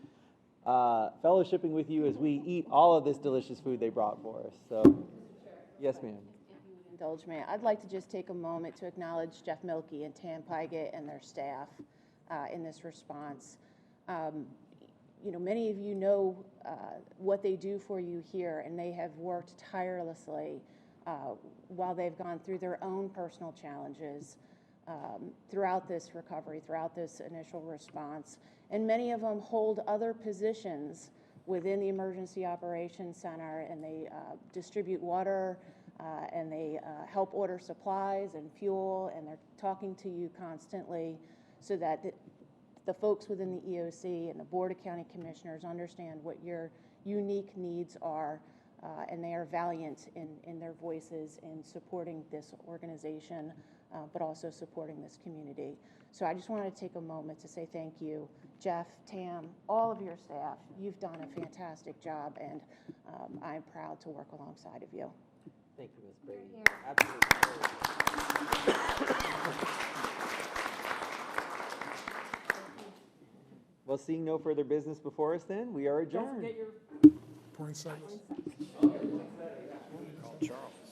Speaker 2: fellowshipping with you as we eat all of this delicious food they brought for us. So, yes, ma'am.
Speaker 16: Indulge me. I'd like to just take a moment to acknowledge Jeff Milkey and Tam Pygott and their staff in this response. You know, many of you know what they do for you here, and they have worked tirelessly while they've gone through their own personal challenges throughout this recovery, throughout this initial response. And many of them hold other positions within the Emergency Operations Center, and they distribute water, and they help order supplies and fuel, and they're talking to you constantly so that the folks within the EOC and the Board of County Commissioners understand what your unique needs are, and they are valiant in their voices in supporting this organization but also supporting this community. So I just wanted to take a moment to say thank you, Jeff, Tam, all of your staff. You've done a fantastic job, and I'm proud to work alongside of you.
Speaker 2: Thank you, Ms. Brady. Absolutely. Well, seeing no further business before us then, we are adjourned.
Speaker 10: Point seconds.
Speaker 19: Charles.